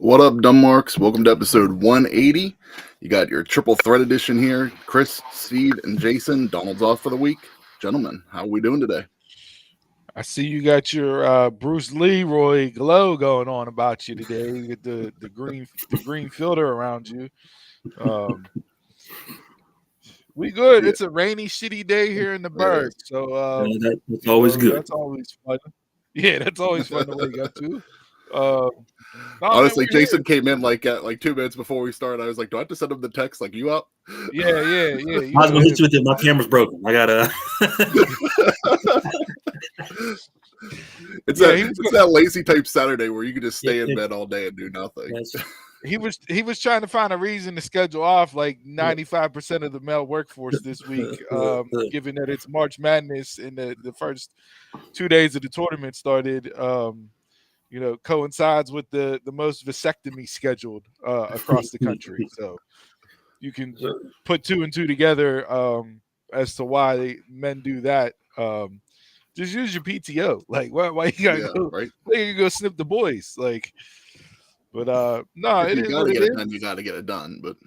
What up, Dumbmarks? Welcome to episode 180. You got your triple threat edition here. Chris, Steve, and Jason. Donald's off for the week. Gentlemen, how are we doing today? I see you got your Bruce Leroy glow going on about you today with the green filter around you. We good. Yeah. It's a rainy, shitty day here in the Berg, so that's always good. That's always fun. Yeah, that's always fun to wake up to. Honestly, man, Jason came in at 2 minutes before we started. I was like, do I have to send him the text? Like, you up? Yeah. I was gonna hit you with it. My camera's broken. I gotta. It's that lazy type Saturday where you can just stay in bed all day and do nothing. He was trying to find a reason to schedule off like 95% of the male workforce this week, given that it's March Madness and the first 2 days of the tournament started. Coincides with the most vasectomy scheduled across the country. So you can put two and two together as to why men do that. Just use your PTO. Like, why you gotta go? Right? You go snip the boys. Like, but no, if you gotta get it done. You gotta get it done. But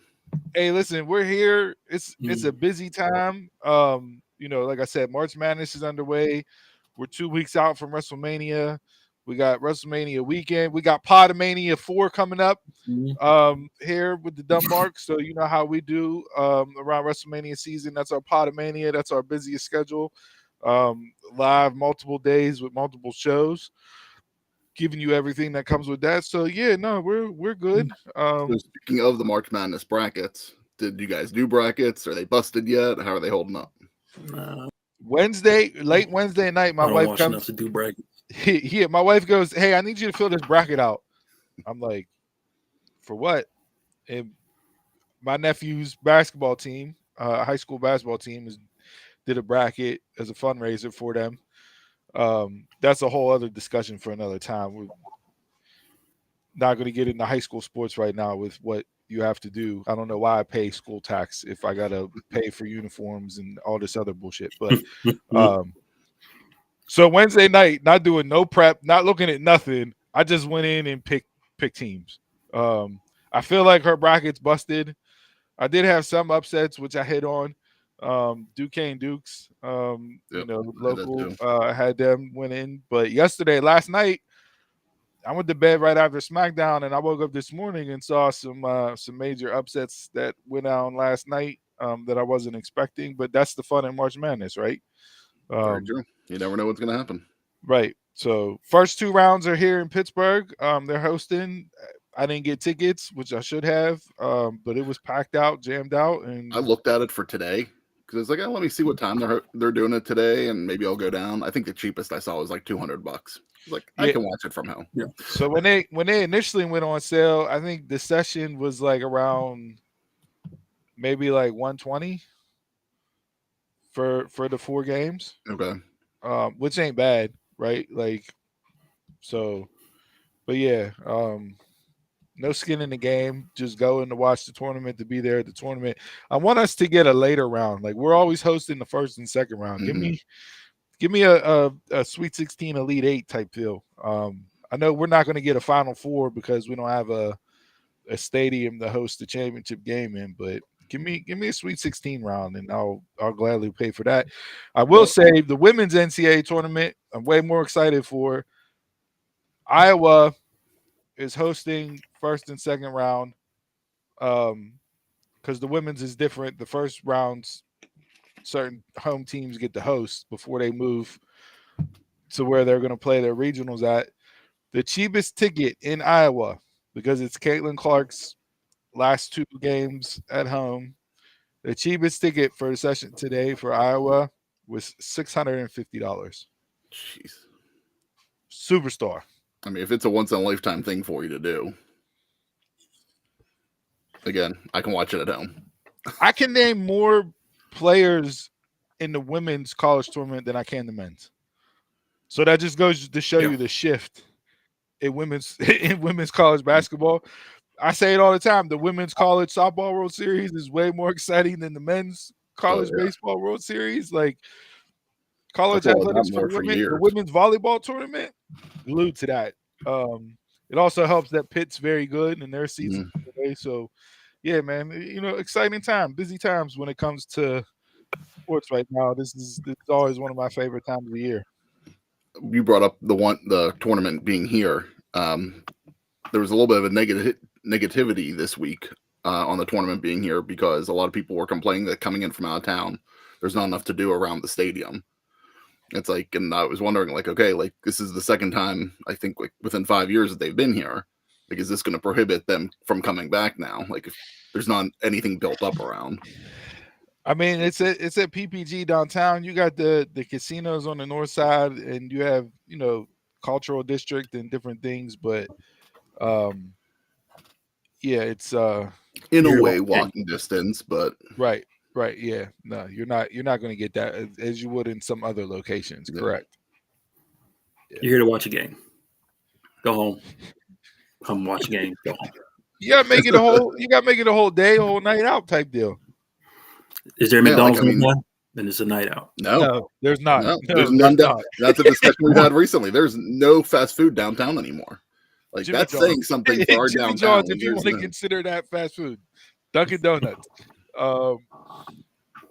hey, listen, we're here. It's a busy time. Like I said, March Madness is underway. We're 2 weeks out from WrestleMania. We got WrestleMania weekend. We got Podomania 4 coming up here with the Dumbmarks. So you know how we do around WrestleMania season. That's our Podomania. That's our busiest schedule. Live multiple days with multiple shows, giving you everything that comes with that. So yeah, no, we're good. So speaking of the March Madness brackets, did you guys do brackets? Are they busted yet? How are they holding up? Late Wednesday night, my wife comes to do brackets. My wife goes, "Hey, I need you to fill this bracket out." I'm like, "For what?" And my nephew's basketball team, high school basketball team, did a bracket as a fundraiser for them. That's a whole other discussion for another time. We're not going to get into high school sports right now with what you have to do. I don't know why I pay school tax if I got to pay for uniforms and all this other bullshit. But so Wednesday night, not doing no prep, not looking at nothing. I just went in and picked teams. I feel like her bracket's busted. I did have some upsets, which I hit on. Duquesne Dukes, local, had them winning. But last night, I went to bed right after SmackDown, and I woke up this morning and saw some major upsets that went on last night that I wasn't expecting. But that's the fun in March Madness, right? Very true. You never know what's going to happen. Right. So first 2 rounds are here in Pittsburgh. They're hosting. I didn't get tickets, which I should have, but it was packed out, jammed out. And I looked at it for today because it's like, let me see what time they're doing it today, and maybe I'll go down. I think the cheapest I saw was like $200. Like, I can watch it from home. Yeah. So when they initially went on sale, I think the session was like around maybe like 120 for the 4 games. Okay. Which ain't bad, right? Like, so, but yeah, no skin in the game. Just going to watch the tournament, to be there at the tournament. I want us to get a later round. Like, we're always hosting the first and second round. Mm-hmm. Give me a Sweet 16 Elite 8 type feel. I know we're not going to get a Final Four because we don't have a stadium to host the championship game in, but give me a Sweet 16 round, and I'll gladly pay for that. I will say the women's NCAA tournament, I'm way more excited for. Iowa is hosting first and second round because the women's is different. The first rounds, certain home teams get to host before they move to where they're going to play their regionals at. The cheapest ticket in Iowa, because it's Caitlin Clark's last 2 games at home, the cheapest ticket for the session today for Iowa was $650. Jeez. Superstar. I mean, if it's a once-in-a-lifetime thing for you to do, again, I can watch it at home. I can name more players in the women's college tournament than I can the men's. So that just goes to show you the shift in women's college basketball. I say it all the time. The women's college softball World Series is way more exciting than the men's college baseball World Series. Like, college athletics for women, the women's volleyball tournament, glued to that. it also helps that Pitt's very good and their season Mm-hmm. today. So, yeah, man, exciting time, busy times when it comes to sports right now. This is always one of my favorite times of the year. You brought up the tournament being here. There was a little bit of a negativity this week on the tournament being here because a lot of people were complaining that coming in from out of town, there's not enough to do around the stadium. It's like, and I was wondering, like, okay, like this is the second time I think like within 5 years that they've been here. Like, is this going to prohibit them from coming back now? Like, if there's not anything built up around. I mean, it's at PPG downtown. You got the casinos on the north side, and you have cultural district and different things. But yeah, it's in a way walking distance, but right, yeah. No, you're not going to get that as you would in some other locations. Yeah. Correct. Yeah. You're here to watch a game. Go home. Come watch a game. Go home. You got to make it a whole day, a whole night out type deal. Is there a McDonald's nearby? Then it's a night out. No, there's not. No, there's none. That's a discussion we've had recently. There's no fast food downtown anymore. Like Jimmy that's John's. saying something for our Jimmy downtown. John's, if you want to consider that fast food, Dunkin' Donuts. But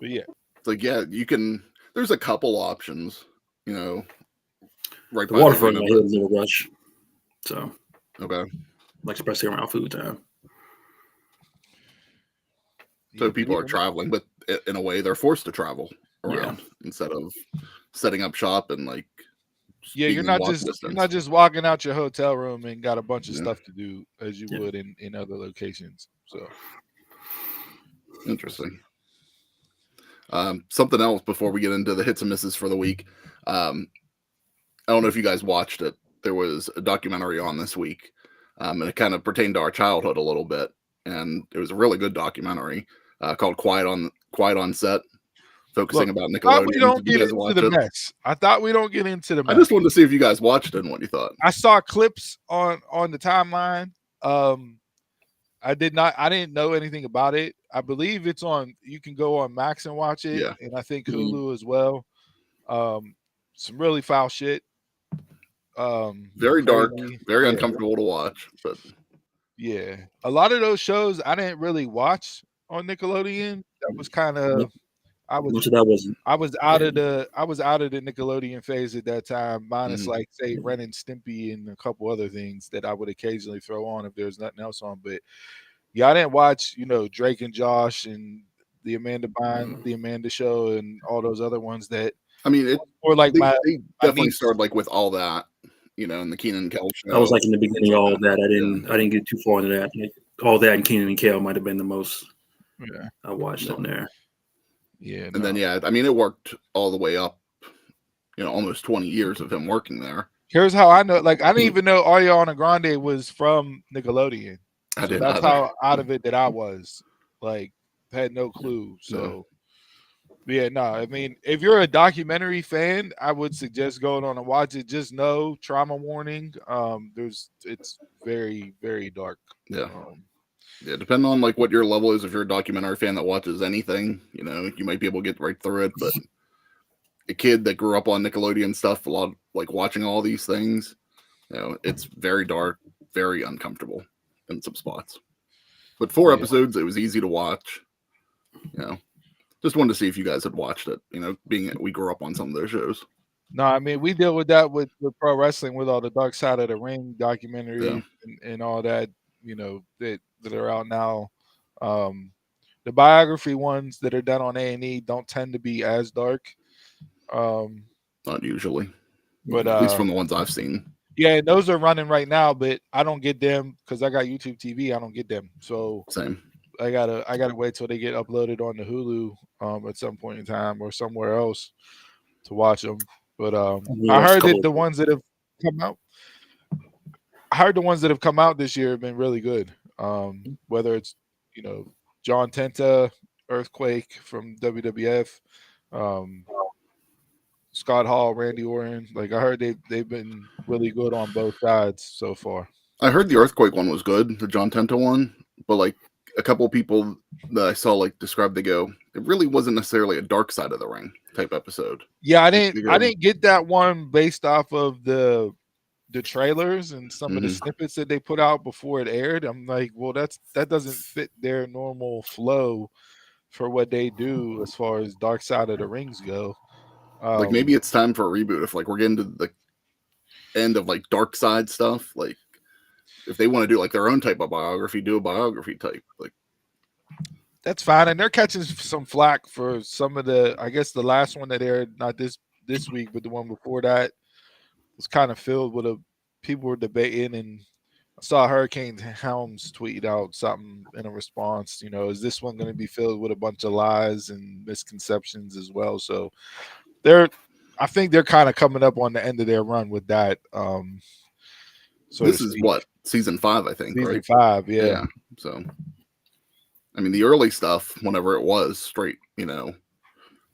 yeah, it's like you can. There's a couple options, right. The waterfront is a little rush. So okay, like especially around food time. So people are traveling, but in a way, they're forced to travel around instead of setting up shop and like. Yeah, you're not just walking out your hotel room and got a bunch of stuff to do as you would in other locations. So interesting. Something else before we get into the hits and misses for the week. I don't know if you guys watched it. There was a documentary on this week, and it kind of pertained to our childhood a little bit, and it was a really good documentary called Quiet on Set, focusing about Nickelodeon. We don't get into the mess. I thought we don't get into the mess. I just wanted to see if you guys watched it and what you thought. I saw clips on the timeline. I didn't know anything about it. I believe it's on. You can go on Max and watch it, and I think Hulu as well. Some really foul shit. Very dark, very uncomfortable to watch. But yeah, a lot of those shows I didn't really watch on Nickelodeon. That was kind of I was out of the Nickelodeon phase at that time, minus like say Ren and Stimpy and a couple other things that I would occasionally throw on if there's nothing else on. But yeah, I didn't watch Drake and Josh and the Amanda Show and all those other ones that. I mean, or like they definitely started like with all that, in the Keenan and Kel show. I was like in the beginning of all that. I didn't get too far into that. Like, all that and Keenan and Kel might have been the most I watched on there. Yeah, and then I mean, it worked all the way up. Almost 20 years of him working there. Here's how I know. Like, I didn't even know Ariana Grande was from Nickelodeon. I didn't. That's how out of it that I was. Like, had no clue. So. Yeah, no. I mean, if you're a documentary fan, I would suggest going on and watch it. Just know, trauma warning. It's very, very dark. Yeah, depending on like what your level is. If you're a documentary fan that watches anything, you might be able to get right through it. But a kid that grew up on Nickelodeon stuff, a lot like watching all these things, it's very dark, very uncomfortable in some spots. But 4 episodes, it was easy to watch. Just wanted to see if you guys had watched it, being we grew up on some of those shows. No, I mean, we deal with that with pro wrestling, with all the Dark Side of the Ring documentaries and all that, that are out now. The biography ones that are done on A&E don't tend to be as dark. Not usually. But at least from the ones I've seen. Yeah, those are running right now, but I don't get them because I got YouTube TV. I don't get them. So same. I gotta wait till they get uploaded on the Hulu at some point in time or somewhere else to watch them. But I heard that the ones that have come out this year have been really good. Whether it's John Tenta, Earthquake from WWF, Scott Hall, Randy Orton. Like, I heard they've been really good on both sides so far. I heard the Earthquake one was good, the John Tenta one, but like a couple of people that I saw like describe, they go, it really wasn't necessarily a Dark Side of the Ring type episode. Yeah, I didn't get that one based off of the the trailers and some of the snippets that they put out before it aired, I'm like, well, that doesn't fit their normal flow for what they do as far as Dark Side of the Rings go. Like maybe it's time for a reboot. If like we're getting to the end of like Dark Side stuff, like if they want to do like their own type of biography, do a biography type. Like that's fine. And they're catching some flack for some of the, I guess the last one that aired, not this week, but the one before that was kind of filled with people were debating, and I saw Hurricane Helms tweet out something in a response, is this one going to be filled with a bunch of lies and misconceptions as well? So I think they're kind of coming up on the end of their run with that. So this is what, season 5, I think, season right? 5, yeah. So, I mean, the early stuff, whenever it was straight, the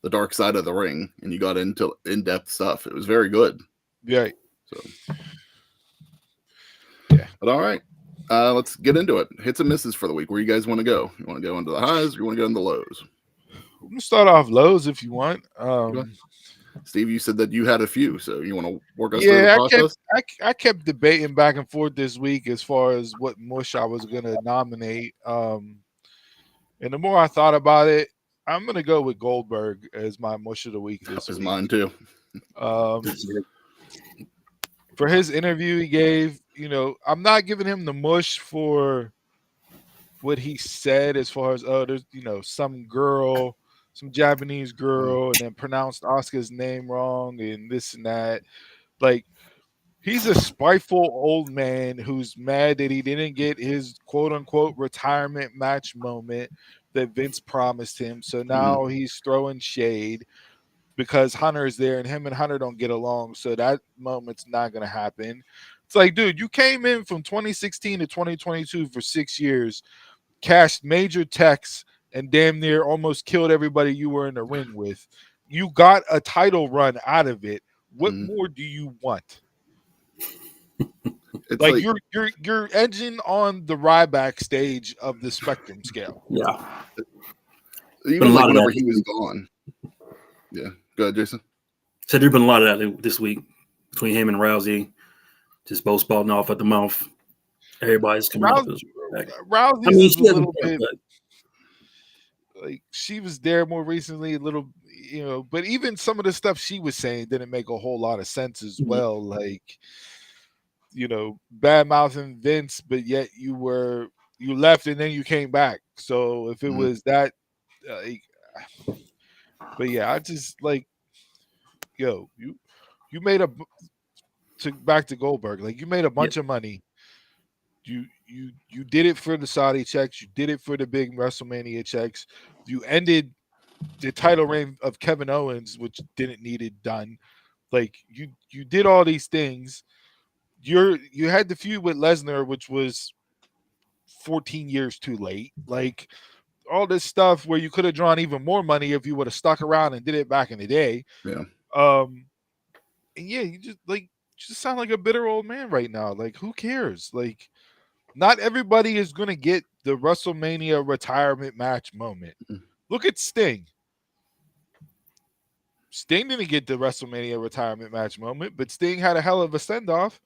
Dark Side of the Ring, and you got into in-depth stuff. It was very good. Yeah. So, yeah. But all right, let's get into it. Hits and misses for the week. Where you guys want to go? You want to go into the highs, or you want to go into the lows? I'm gonna start off lows if you want. Steve, you said that you had a few, so you want to work us through the process? I kept debating back and forth this week as far as what mush I was going to nominate. And the more I thought about it, I'm going to go with Goldberg as my mush of the week this week. Mine too. For his interview he gave, I'm not giving him the mush for what he said as far as, there's, some Japanese girl, and then pronounced Asuka's name wrong and this and that. Like, he's a spiteful old man who's mad that he didn't get his quote unquote retirement match moment that Vince promised him. So now he's throwing shade because Hunter is there and him and Hunter don't get along. So that moment's not going to happen. It's like, dude, you came in from 2016 to 2022 for 6 years, cashed major checks, and damn near almost killed everybody you were in the ring with. You got a title run out of it. What more do you want? It's like you're edging on the Ryback stage of the Spectrum scale. Yeah. Even like whenever he was gone. Yeah. Go ahead, Jason. So there's been a lot of that this week between him and Rousey, just both spouting off at the mouth. Everybody's coming out. Rousey, I mean, she a little bit. Like, she was there more recently, a little, but even some of the stuff she was saying didn't make a whole lot of sense as well. Like, bad mouthing Vince, but yet you left and then you came back. So if it was that, but yeah, I just like, you made back to Goldberg. Like, you made a bunch of money. You did it for the Saudi checks. You did it for the big WrestleMania checks. You ended the title reign of Kevin Owens, which didn't need it done. Like, you did all these things. You had the feud with Lesnar, which was 14 years too late. Like, all this stuff where you could have drawn even more money if you would have stuck around and did it back in the day. Yeah. And yeah, you just sound like a bitter old man right now. Like, who cares? Like, not everybody is going to get the WrestleMania retirement match moment. Look at Sting. Sting didn't get the WrestleMania retirement match moment, but Sting had a hell of a send-off.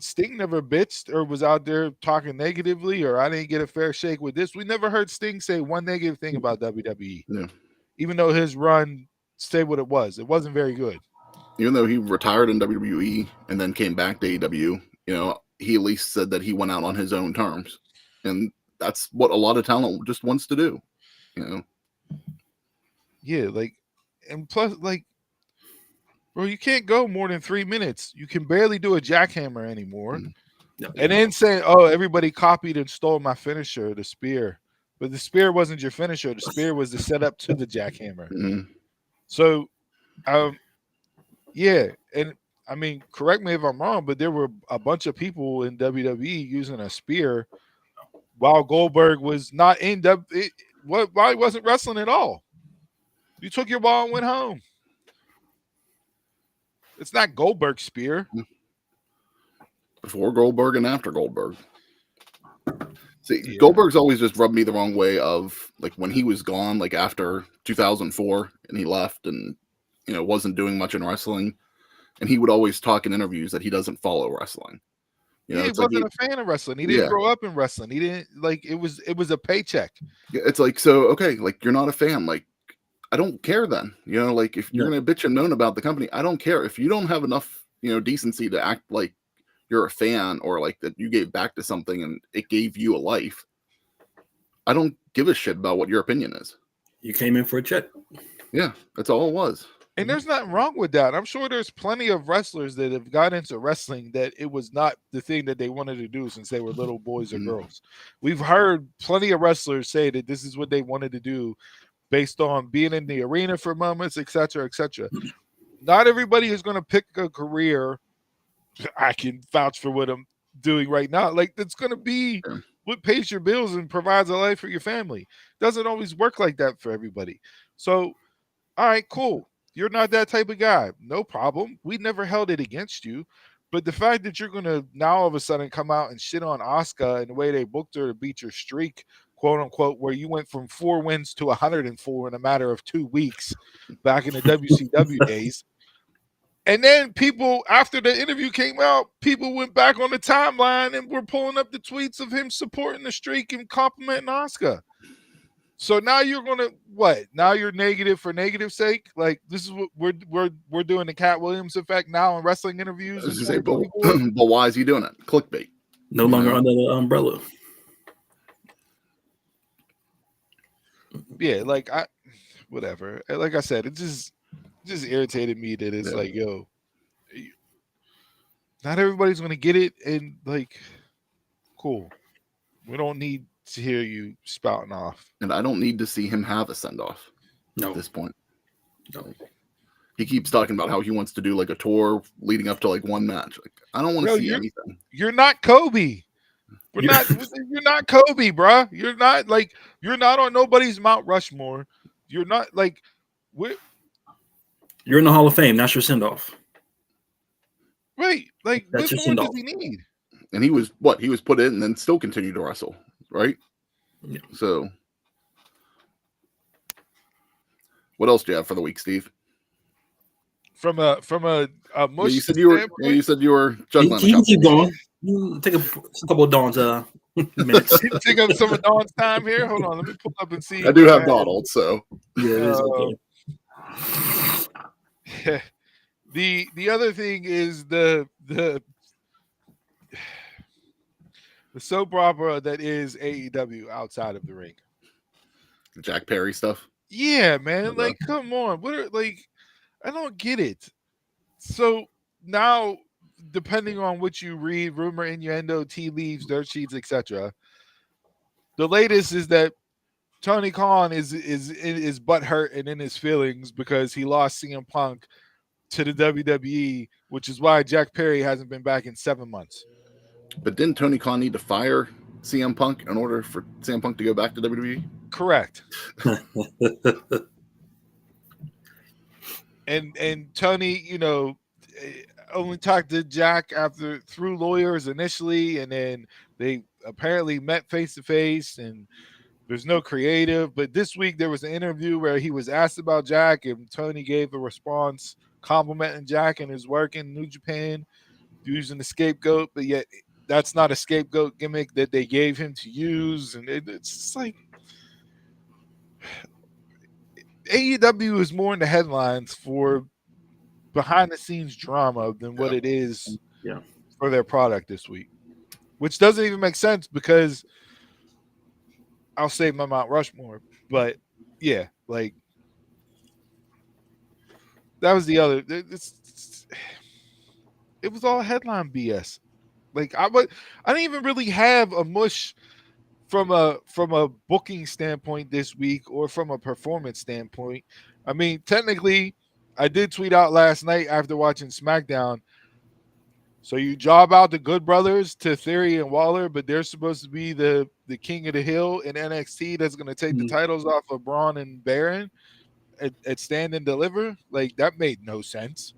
Sting never bitched or was out there talking negatively, or I didn't get a fair shake with this. We never heard Sting say one negative thing about WWE. Yeah. Even though his run stayed what it was. It wasn't very good. Even though he retired in WWE and then came back to AEW, he at least said that he went out on his own terms. And that's what a lot of talent just wants to do, Yeah, like, and plus, like, bro, you can't go more than 3 minutes. You can barely do a jackhammer anymore. And then saying, oh, everybody copied and stole my finisher, the spear. But the spear wasn't your finisher. The spear was the setup to the jackhammer. So, yeah, and I mean, correct me if I'm wrong, but there were a bunch of people in WWE using a spear while Goldberg was not in while he wasn't wrestling at all. You took your ball and went home. It's not Goldberg's spear. Before Goldberg and after Goldberg. See, Goldberg's always just rubbed me the wrong way of, like, when he was gone, like after 2004 and he left and, wasn't doing much in wrestling. and he would always talk in interviews that he doesn't follow wrestling. You know, he it's like wasn't a fan of wrestling. He didn't Yeah. grow up in wrestling. He didn't like it was a paycheck. it's like, so okay, like you're not a fan, like I don't care then. You know, like if you're Yeah. gonna bitch and moan about the company, I don't care. If you don't have enough, you know, decency to act like you're a fan or like that you gave back to something and it gave you a life, I don't give a shit about what your opinion is. You came in for a check. Yeah, that's all it was. And there's nothing wrong with that. I'm sure there's plenty of wrestlers that have got into wrestling that it was not the thing that they wanted to do since they were little boys or girls. We've heard plenty of wrestlers say that this is what they wanted to do based on being in the arena for moments, etc., etc. Not everybody is going to pick a career. I can vouch for what I'm doing right now. Like, that's going to be what pays your bills and provides a life for your family. Doesn't always work like that for everybody. So, all right, cool. You're not that type of guy. No problem. We never held it against you. But the fact that you're going to now all of a sudden come out and shit on Asuka and the way they booked her to beat your streak, quote unquote, where you went from 4 wins to 104 in a matter of 2 weeks back in the WCW days. And then people, after the interview came out, people went back on the timeline and were pulling up the tweets of him supporting the streak and complimenting Asuka. So now you're gonna what? Now you're negative for negative sake? Like, this is what we're doing the Cat Williams effect now in wrestling interviews. I was gonna say, but why is he doing it? Clickbait. No longer under the umbrella. Yeah, like whatever. Like I said, it just irritated me that it's like, yo, not everybody's gonna get it, and like, cool. We don't need to hear you spouting off. And I don't need to see him have a send-off at this point. No. He keeps talking about how he wants to do like a tour leading up to like one match. Like, I don't want to see anything. You're not Kobe. You're not Kobe, bro. You're not on nobody's Mount Rushmore. You're not like you're in the Hall of Fame. That's your send-off. Right. Like, that's what your more send-off. does he need? And he was put in and then still continued to wrestle, right? Yeah. So what else do you have for the week, Steve? From a mush you said you were juggling. You can keep going. You take a couple of Dawn's minutes. Take up some of Dawn's time here. Hold on, let me pull up and see. I do have Donald, so yeah, it is okay. The other thing is the soap opera that is AEW outside of the ring. The Jack Perry stuff. Yeah, man. Like, come on. I don't get it. So now, depending on what you read, rumor, innuendo, tea leaves, dirt sheets, etc., the latest is that Tony Khan is butthurt and in his feelings because he lost CM Punk to the WWE, which is why Jack Perry hasn't been back in 7 months. But didn't Tony Khan need to fire CM Punk in order for CM Punk to go back to WWE? Correct. And Tony, only talked to Jack through lawyers initially, and then they apparently met face to face, and there's no creative. But this week there was an interview where he was asked about Jack, and Tony gave a response complimenting Jack and his work in New Japan, using the scapegoat, but yet that's not a scapegoat gimmick that they gave him to use. And it's just like AEW is more in the headlines for behind the scenes drama than what it is for their product this week, which doesn't even make sense because I'll save my Mount Rushmore. But yeah, like that was the other. It was all headline BS. Like I didn't even really have a mush from a booking standpoint this week or from a performance standpoint. I mean, technically, I did tweet out last night after watching SmackDown. So you job out the Good Brothers to Theory and Waller, but they're supposed to be the king of the hill in NXT that's going to take the titles off of Braun and Baron at Stand and Deliver. Like, that made no sense.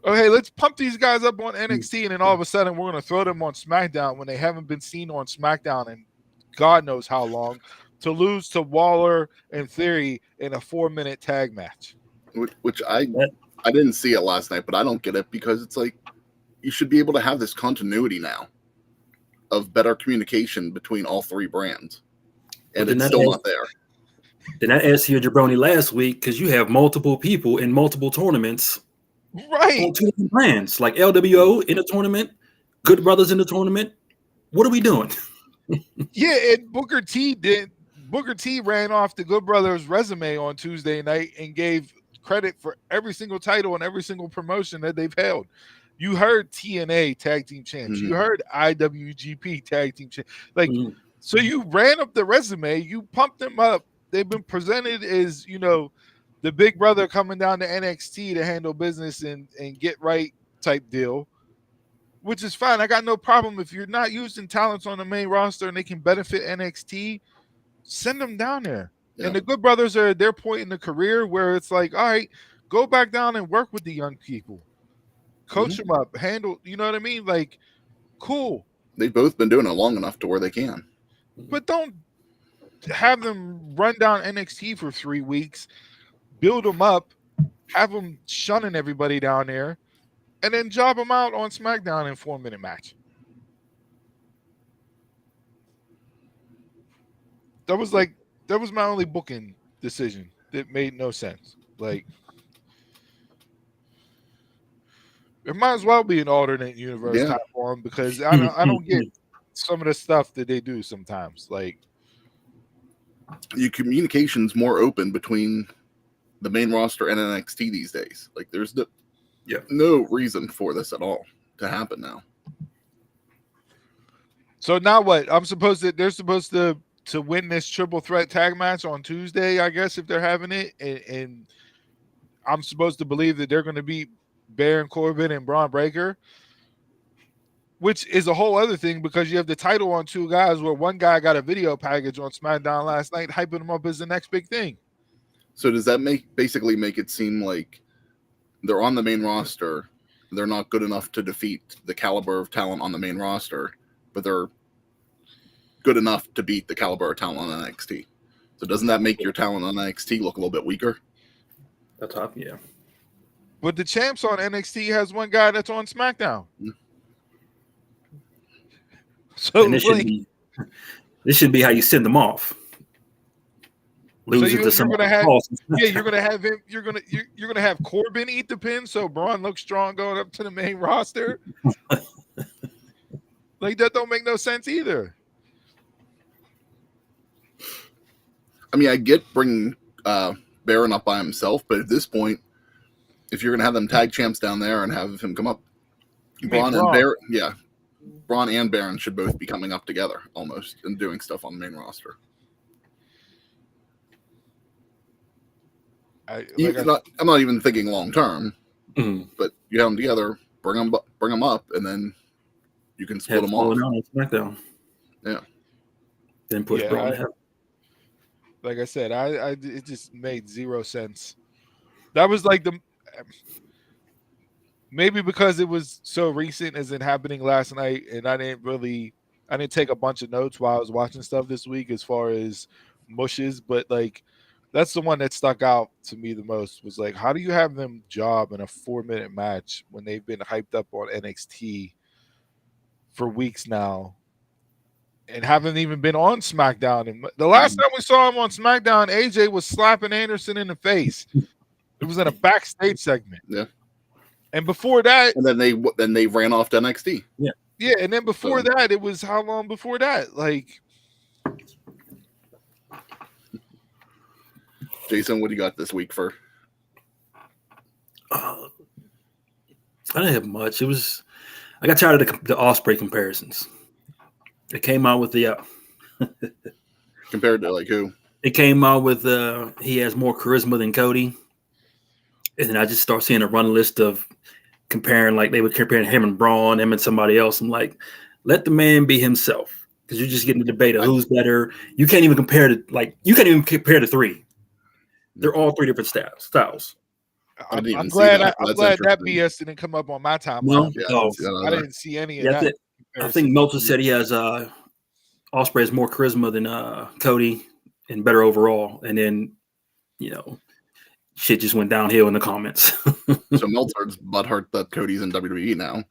Okay, let's pump these guys up on NXT, and then all of a sudden we're going to throw them on SmackDown when they haven't been seen on SmackDown in God knows how long, to lose to Waller and Theory in a 4-minute tag match. Which I I didn't see it last night, but I don't get it because it's like you should be able to have this continuity now of better communication between all three brands, and it's still not there. Then I asked you, Jabroni, last week because you have multiple people in multiple tournaments, right? On 2 different brands, like LWO in a tournament, Good Brothers in the tournament. What are we doing? Yeah, and Booker T ran off the Good Brothers resume on Tuesday night and gave credit for every single title and every single promotion that they've held. You heard TNA tag team champs. You heard IWGP tag team champs. Like, so you ran up the resume. You pumped them up. They've been presented as, the big brother coming down to NXT to handle business and get right type deal, which is fine. I got no problem if you're not using talents on the main roster and they can benefit NXT. Send them down there. Yeah. And the Good Brothers are at their point in the career where it's like, all right, go back down and work with the young people. Coach them up. Handle, you know what I mean? Like, cool. They've both been doing it long enough to where they can. But don't have them run down NXT for 3 weeks, build them up, have them shunning everybody down there, and then job them out on SmackDown in 4-minute match. That was my only booking decision that made no sense. Like, it might as well be an alternate universe type form because I don't get some of the stuff that they do sometimes. Like, your communication's more open between the main roster and NXT these days. Like, there's no reason for this at all to happen now. So now what? They're supposed to win this triple threat tag match on Tuesday, I guess, if they're having it. And I'm supposed to believe that they're going to beat Baron Corbin and Braun Breaker, which is a whole other thing because you have the title on 2 guys where one guy got a video package on SmackDown last night, hyping them up as the next big thing. So does that basically make it seem like they're on the main roster, they're not good enough to defeat the caliber of talent on the main roster, but they're good enough to beat the caliber of talent on NXT? So doesn't that make your talent on NXT look a little bit weaker? That's top, yeah. But the champs on NXT has one guy that's on SmackDown. So this should be how you send them off. You're gonna have him. You're gonna have Corbin eat the pin, so Braun looks strong going up to the main roster. Like, that don't make no sense either. I mean, I get bringing Baron up by himself, but at this point, if you're gonna have them tag champs down there and have him come up, Braun and Baron should both be coming up together almost and doing stuff on the main roster. I'm not even thinking long term, but you have them together, bring them up, and then you can split them off. SmackDown. Yeah. Then push Braun. Like I said, it just made zero sense. That was like maybe because it was so recent as it happening last night, and I didn't take a bunch of notes while I was watching stuff this week as far as mushes, but like, that's the one that stuck out to me the most was like, how do you have them job in a 4-minute match when they've been hyped up on NXT for weeks now and haven't even been on SmackDown? And the last time we saw him on SmackDown, AJ was slapping Anderson in the face. It was in a backstage segment. Yeah. And before that, and then they ran off to NXT. Yeah. Yeah, and then before that, it was how long before that? Like, Jason, what do you got this week for? I didn't have much. I got tired of the Ospreay comparisons. It came out with the compared to like who? It came out with he has more charisma than Cody, and then I just start seeing a run list of comparing, like they were comparing him and Braun, him and somebody else. I'm like, let the man be himself, because you're just getting the debate of who's better. You can't even compare the 3. They're all 3 different styles. I'm glad that BS didn't come up on my timeline. I didn't see any of that. I think Meltzer said he has Ospreay has more charisma than Cody and better overall. And then, shit just went downhill in the comments. So Meltzer's butthurt that Cody's in WWE now.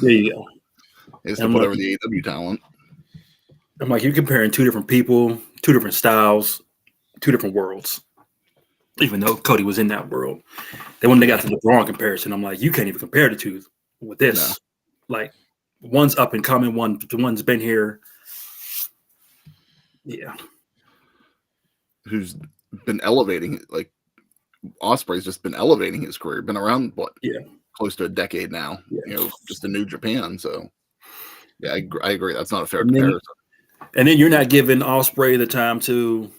There you go. He has to put over the AEW talent. I'm like, you're comparing two different people, two different styles, two different worlds. Even though Cody was in that world. Then when they got to the Braun comparison, I'm like, you can't even compare the two with this. No. Like, one's up and coming, one's been here. Yeah. Who's been elevating, like, Ospreay's just been elevating his career. Been around, close to a decade now. Yeah. Just in New Japan. So, yeah, I agree. That's not a fair comparison. And then you're not giving Ospreay the time to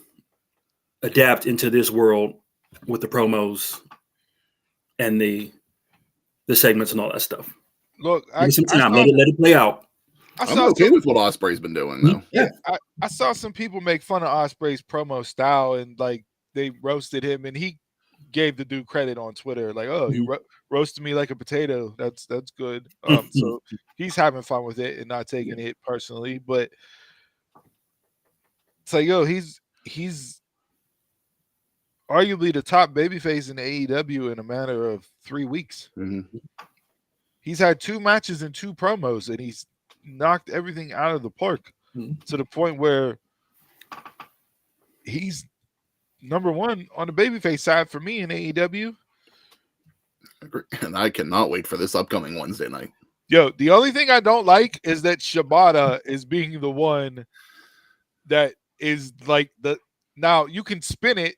adapt into this world with the promos and the segments and all that stuff. Look, let it play out. I'm okay with what Ospreay's been doing, though. Yeah, I saw some people make fun of Ospreay's promo style, and like they roasted him, and he gave the dude credit on Twitter, like, "Oh, you roasted me like a potato. That's good." So he's having fun with it and not taking it personally, but it's like, yo, he's arguably the top babyface in AEW in a matter of 3 weeks. Mm-hmm. He's had 2 matches and 2 promos, and he's knocked everything out of the park to the point where he's number 1 on the babyface side for me in AEW. And I cannot wait for this upcoming Wednesday night. Yo, the only thing I don't like is that Shibata is being the one that is like now you can spin it.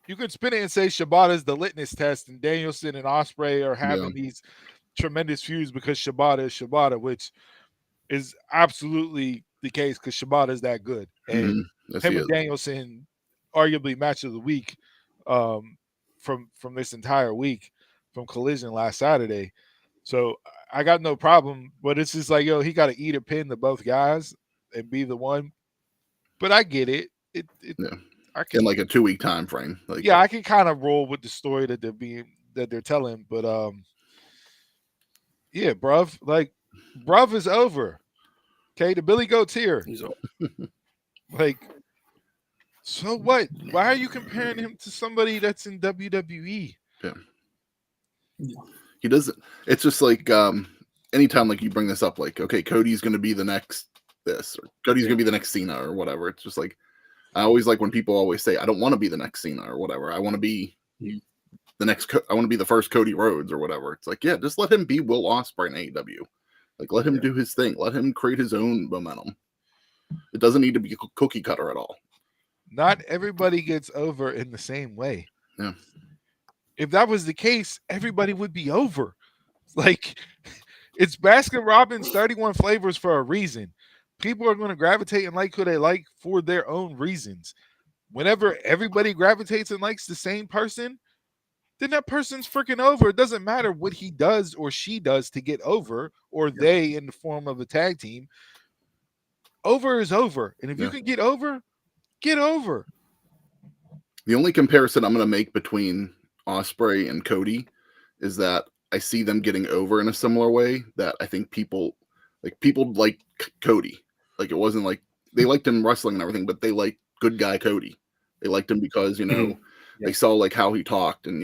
You can spin it and say Shibata's the litmus test, and Danielson and Ospreay are having these tremendous feuds because Shibata is Shibata, which is absolutely the case because Shibata is that good. And him and Danielson, arguably match of the week from this entire week from Collision last Saturday. So I got no problem, but it's just like, yo, he got to eat a pin to both guys and be the one. But I get it. I can, in like a 2-week time frame. Like, I can kind of roll with the story that they're telling, but yeah, bruv, like bruv is over. Okay, the Billy Goat's here. He's over. Like, so what? Why are you comparing him to somebody that's in WWE? Yeah. He doesn't. It's just like anytime like you bring this up, like, okay, Cody's going to be the next this, or Cody's going to be the next Cena or whatever. It's just like, I always like when people always say, I don't want to be the next Cena or whatever. I want to be the next. I want to be the first Cody Rhodes or whatever. It's like, yeah, just let him be Will Ospreay in AEW. Like, let him do his thing. Let him create his own momentum. It doesn't need to be a cookie cutter at all. Not everybody gets over in the same way. Yeah. If that was the case, everybody would be over. Like, it's Baskin Robbins 31 flavors for a reason. People are going to gravitate and like who they like for their own reasons. Whenever everybody gravitates and likes the same person, then that person's freaking over. It doesn't matter what he does or she does to get over, or they in the form of a tag team. Over is over. And if you can get over, get over. The only comparison I'm going to make between Ospreay and Cody is that I see them getting over in a similar way that I think people like Cody. Like, it wasn't like they liked him wrestling and everything, but they liked good guy Cody. They liked him because, they saw like how he talked and,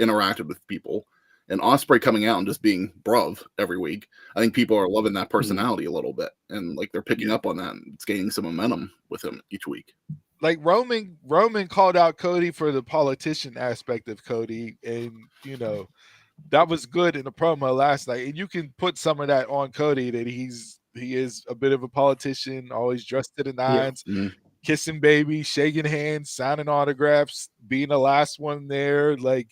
interacted with people. And Ospreay coming out and just being bruv every week, I think people are loving that personality a little bit. And like they're picking up on that, and it's gaining some momentum with him each week. Like Roman called out Cody for the politician aspect of Cody, and that was good in the promo last night. And you can put some of that on Cody, that he is a bit of a politician, always dressed to the nines, kissing babies, shaking hands, signing autographs, being the last one there, like,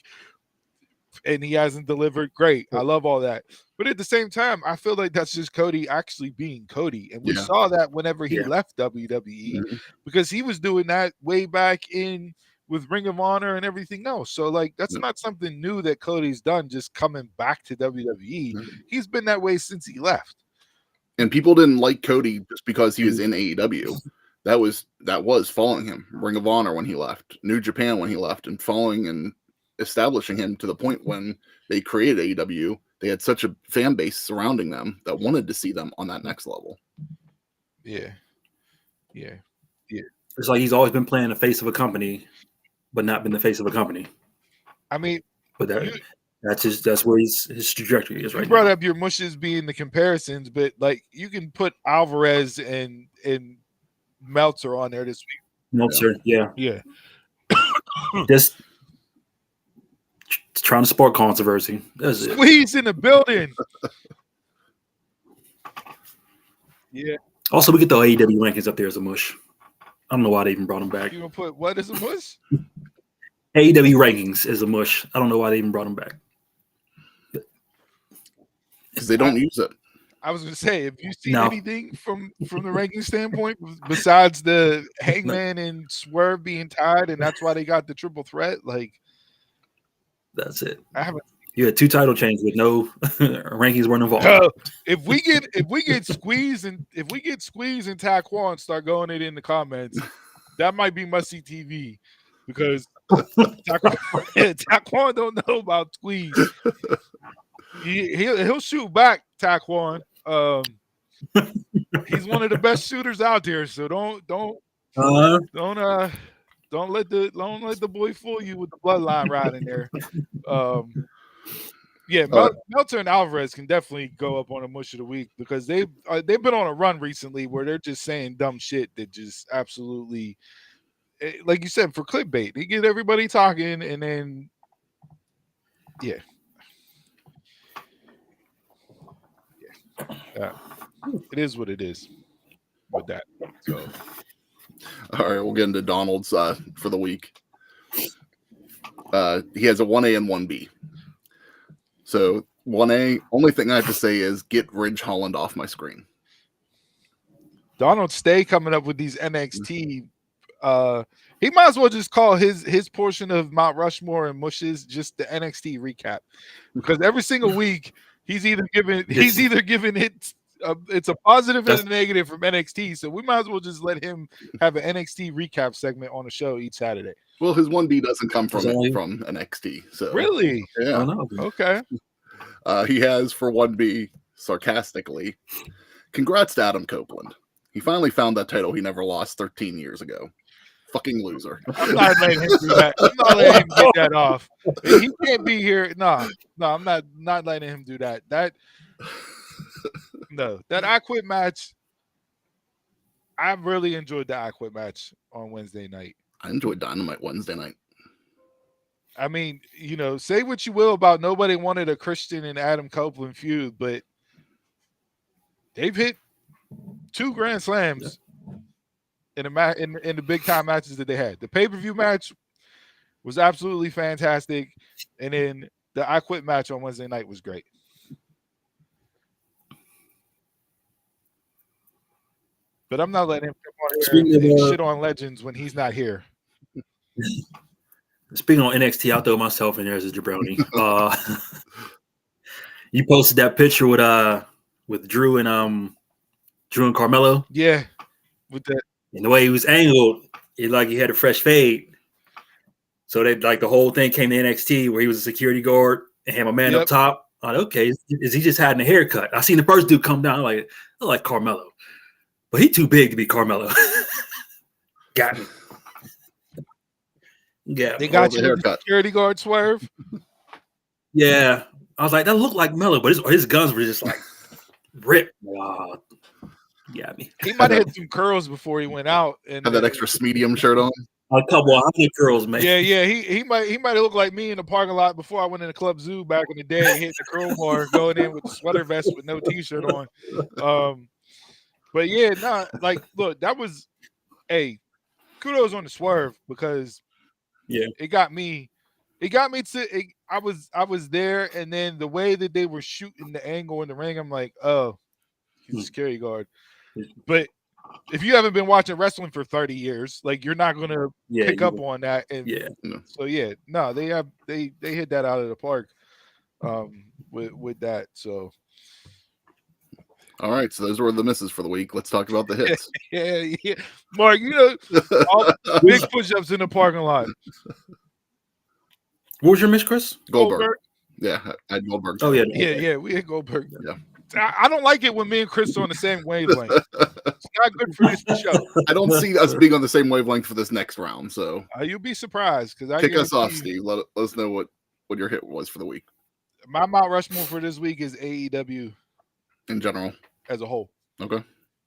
and he hasn't delivered. Great. I love all that. But at the same time, I feel like that's just Cody actually being Cody. And we saw that whenever he left WWE, because he was doing that way back in with Ring of Honor and everything else. So like, that's not something new that Cody's done, just coming back to WWE. He's been that way since he left. And people didn't like Cody just because he was in AEW. That was following him. Ring of Honor when he left, New Japan when he left, and following and establishing him to the point when they created AEW. They had such a fan base surrounding them that wanted to see them on that next level. Yeah. It's like he's always been playing the face of a company, but not been the face of a company. I mean, but that's where his trajectory is right you brought now. up your mushes being the comparisons, but like you can put Alvarez and Meltzer on there this week. Meltzer, yeah. Just trying to spark controversy. That's it. Squeeze in the building. Yeah. Also, we get the AEW rankings up there as a mush. I don't know why they even brought them back. You gonna put what as a mush? AEW rankings is a mush. I don't know why they even brought them back. Because they don't use it. I was gonna say, if you see anything from the ranking standpoint besides the Hangman and Swerve being tied, and that's why they got the triple threat, like that's it. I haven't. You had 2 title changes with no rankings weren't involved. If we get squeezed and Taquan start going it in the comments, that might be must see TV because Taquan don't know about squeeze. He'll shoot back, Taquan. He's one of the best shooters out there, so don't let the boy fool you with the bloodline right in there. Meltzer and Alvarez can definitely go up on a mush of the week because they've been on a run recently where they're just saying dumb shit that just absolutely, like you said, for clickbait. They get everybody talking, and then it is what it is with that. So, all right, we'll get into Donald's for the week. He has a 1A and 1B. So 1A, only thing I have to say is get Ridge Holland off my screen. Donald Stay coming up with these NXT. He might as well just call his portion of Mount Rushmore and mushes just the NXT recap, because every single week he's either giving it. It's a positive and a negative from NXT, so we might as well just let him have an NXT recap segment on the show each Saturday. Well, his 1B doesn't come from NXT, so really, yeah, okay. He has for 1B sarcastically, congrats to Adam Copeland. He finally found that title he never lost 13 years ago. Fucking loser. I'm not letting him do that. I'm not letting him get that off. He can't be here. No, I'm not letting him do that. That I Quit match. I really enjoyed the I Quit match on Wednesday night. I enjoyed Dynamite Wednesday night. I mean, say what you will about nobody wanted a Christian and Adam Copeland feud, but they've hit 2 Grand Slams in the big time matches that they had. The pay-per-view match was absolutely fantastic, and then the I Quit match on Wednesday night was great. But I'm not letting him come on here and shit on Legends when he's not here. Speaking on NXT, I'll throw myself in there as a jabroni. You posted that picture with Drew and Carmelo. Yeah, with that. And the way he was angled, he had a fresh fade. So they the whole thing came to NXT where he was a security guard and had my man up top. I'm like, okay, is he just having a haircut? I seen the first dude come down I like Carmelo. But he too big to be Carmelo. Got me. Yeah, they got you the security guard Swerve. Yeah, I was like, that looked like Mello, but his guns were just like ripped. Yeah, he might have had some curls before he went out, and had that extra medium shirt on. A couple of 100 curls, man. Yeah. He might have looked like me in the parking lot before I went in the Club Zoo back in the day, hitting the curl bar, going in with the sweater vest with no t-shirt on. But yeah, look, that was kudos on the Swerve because it got me to I was there, and then the way that they were shooting the angle in the ring, I'm like, oh, he's a security guard. But if you haven't been watching wrestling for 30 years, you're not gonna pick up on that. And so they hit that out of the park with that. So all right, so those were the misses for the week. Let's talk about the hits. yeah. Mark, all big push-ups in the parking lot. What was your miss, Chris? Goldberg. Yeah, I had Goldberg. Oh, yeah. Yeah, we had Goldberg. Yeah. I don't like it when me and Chris are on the same wavelength. It's not good for this show. I don't see us being on the same wavelength for this next round, so you'll be surprised because kick us off, Steve. Let us know what your hit was for the week My Mount Rushmore for this week is AEW in general. as a whole. Okay.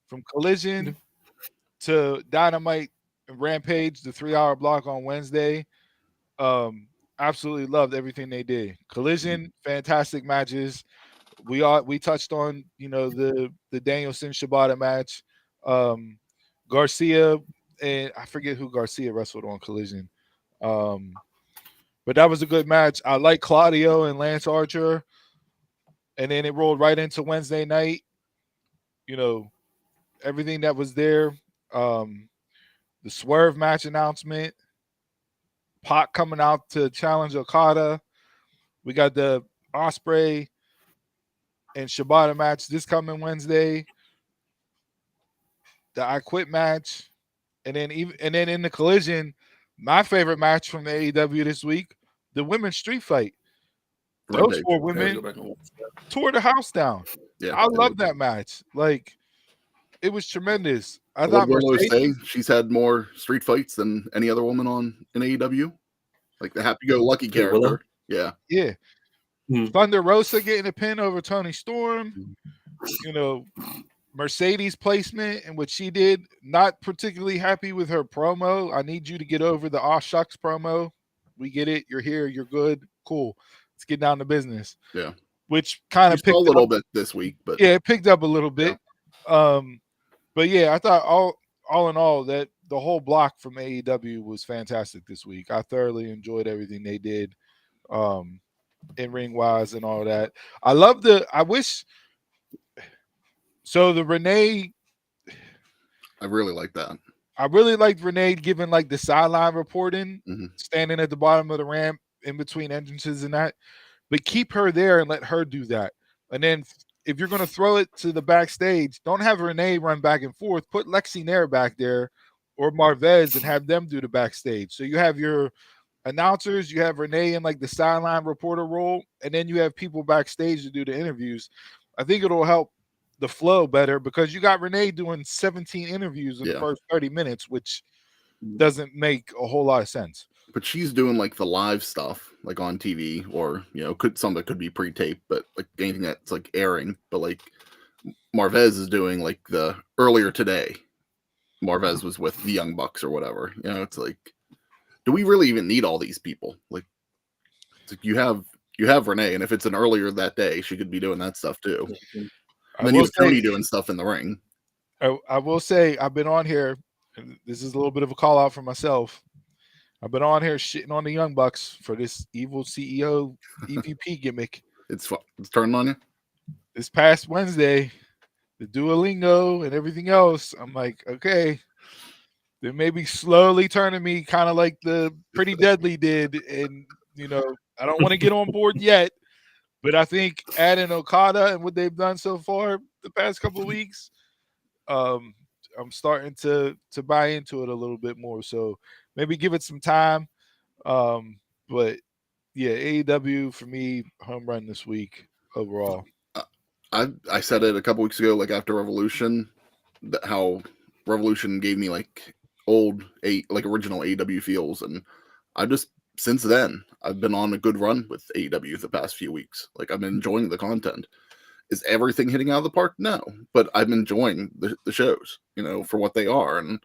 From Collision to Dynamite and Rampage, the 3-hour block on Wednesday. Absolutely loved everything they did. Collision, fantastic matches. We touched on, the Danielson Shibata match. Garcia, and I forget who Garcia wrestled on Collision. But that was a good match. I like Claudio and Lance Archer. And then it rolled right into Wednesday night. Everything that was there. The Swerve match announcement. Pac coming out to challenge Okada. We got the Ospreay and Shibata match this coming Wednesday. The I Quit match. And then in the Collision, my favorite match from the AEW this week, the women's street fight. Those four women tore the house down. Yeah, I love that match. Like, it was tremendous. I what thought Mercedes saying she's had more street fights than any other woman in AEW. Like the happy-go-lucky character. Yeah. Yeah. Thunder Rosa getting a pin over Toni Storm. Mercedes placement and what she did. Not particularly happy with her promo. I need you to get over the aw shucks promo. We get it. You're here. You're good. Cool. Let's get down to business. Yeah. Which kind of picked a little bit this week, but yeah, it picked up a little bit. Yeah. But yeah, I thought all in all that the whole block from AEW was fantastic this week. I thoroughly enjoyed everything they did, in ring wise and all that. So the Renee, I really like that. I really liked Renee giving like the sideline reporting, standing at the bottom of the ramp in between entrances and that. But keep her there and let her do that. And then if you're going to throw it to the backstage, don't have Renee run back and forth. Put Lexi Nair back there or Marvez and have them do the backstage. So you have your announcers, you have Renee in like the sideline reporter role, and then you have people backstage to do the interviews. I think it'll help the flow better because you got Renee doing 17 interviews in the first 30 minutes, which doesn't make a whole lot of sense. But she's doing like the live stuff, like on TV, or some that could be pre-taped, but like anything that's like airing. But like Marvez is doing like the earlier today. Marvez was with the Young Bucks or whatever. It's like, do we really even need all these people? Like, it's like you have Renee, and if it's an earlier that day, she could be doing that stuff too. And then you have Tony doing stuff in the ring. I will say I've been on here. And this is a little bit of a call out for myself. I've been on here shitting on the Young Bucks for this evil CEO EVP gimmick. It's turning on you? This past Wednesday, the Duolingo and everything else, I'm like, okay, they may be slowly turning me kind of like the Pretty Deadly did. And, I don't want to get on board yet, but I think adding Okada and what they've done so far the past couple of weeks, I'm starting to buy into it a little bit more. So maybe give it some time. But yeah, AEW for me, home run this week overall. I said it a couple weeks ago, like after Revolution, how Revolution gave me like original AEW feels, and since then I've been on a good run with AEW the past few weeks. Like I've been enjoying the content. Is everything hitting out of the park? No, but I'm enjoying the shows, for what they are, and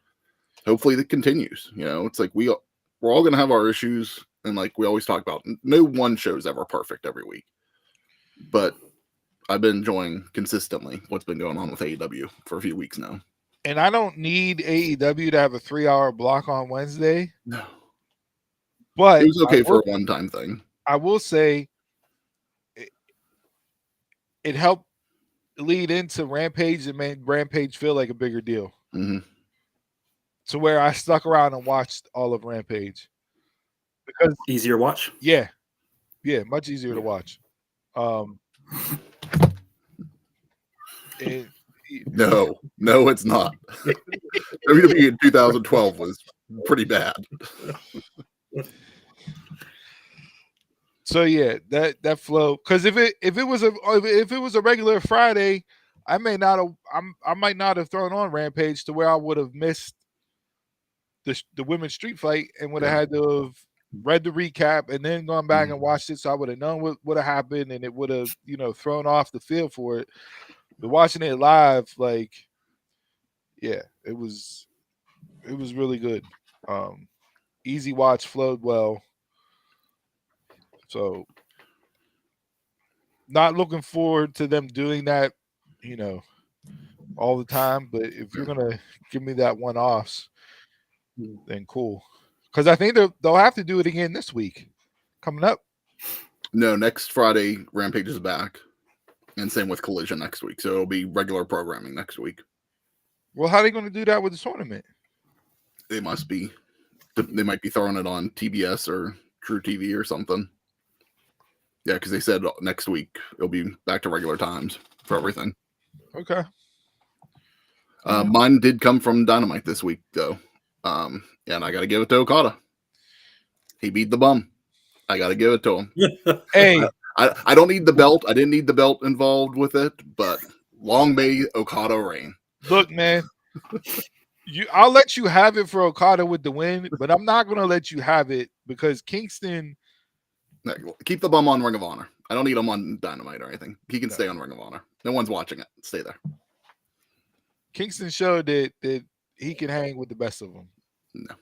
hopefully that continues. It's like we're all gonna have our issues, and like we always talk about, no one show's ever perfect every week, but I've been enjoying consistently what's been going on with AEW for a few weeks now. And I don't need AEW to have a 3-hour block on Wednesday. No, but it was okay for a one-time thing. I will say it helped lead into Rampage and made Rampage feel like a bigger deal. Mm-hmm. To where I stuck around and watched all of Rampage. Because easier watch? Yeah. Yeah, much easier to watch. No, it's not. WWE in 2012 was pretty bad. So yeah, that flow. Because if it was a regular Friday, I might not have thrown on Rampage to where I would have missed the women's street fight and would have had to have read the recap and then gone back and watched it, so I would have known what would have happened, and it would have, thrown off the feel for it. But watching it live, like, yeah, it was really good. Easy watch, flowed well. So not looking forward to them doing that, all the time. But if you're gonna give me that one-offs, then cool. Because I think they'll have to do it again this week coming up. No, next Friday, Rampage is back. And same with Collision next week. So it'll be regular programming next week. Well, how are they going to do that with the tournament? They must be. They might be throwing it on TBS or True TV or something. Yeah, because they said next week it'll be back to regular times for everything. Okay. Mine did come from Dynamite this week, though. And I got to give it to Okada. He beat the bum. I got to give it to him. Hey. I don't need the belt. I didn't need the belt involved with it, but long may Okada reign. Look, man, I'll let you have it for Okada with the win, but I'm not going to let you have it because Kingston. Keep the bum on Ring of Honor. I don't need him on Dynamite or anything. He can stay on Ring of Honor. No one's watching it. Stay there. Kingston showed that he can hang with the best of them. No.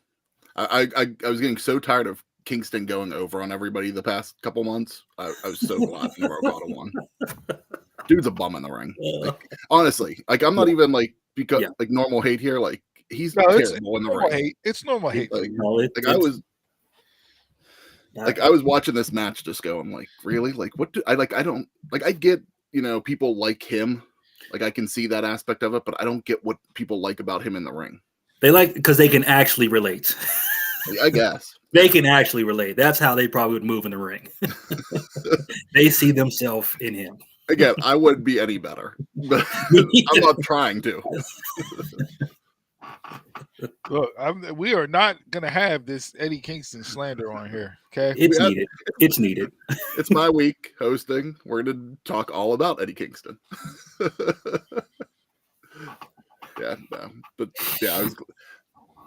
I was getting so tired of Kingston going over on everybody the past couple months. I was so glad never Okada won. Dude's a bum in the ring. Like, honestly, like I'm not even like like normal hate here. Like he's terrible in the ring. Hate. It's normal hate. I was watching this match just going like, really? Like what do I like? I don't like. I get people like him. Like I can see that aspect of it, but I don't get what people like about him in the ring. They like because they can actually relate. I guess. They can actually relate. That's how they probably would move in the ring. They see themselves in him. Again, I wouldn't be any better, but I'm not trying to. Look, we are not going to have this Eddie Kingston slander on here, okay? It's needed. It's needed. It's my week hosting. We're going to talk all about Eddie Kingston.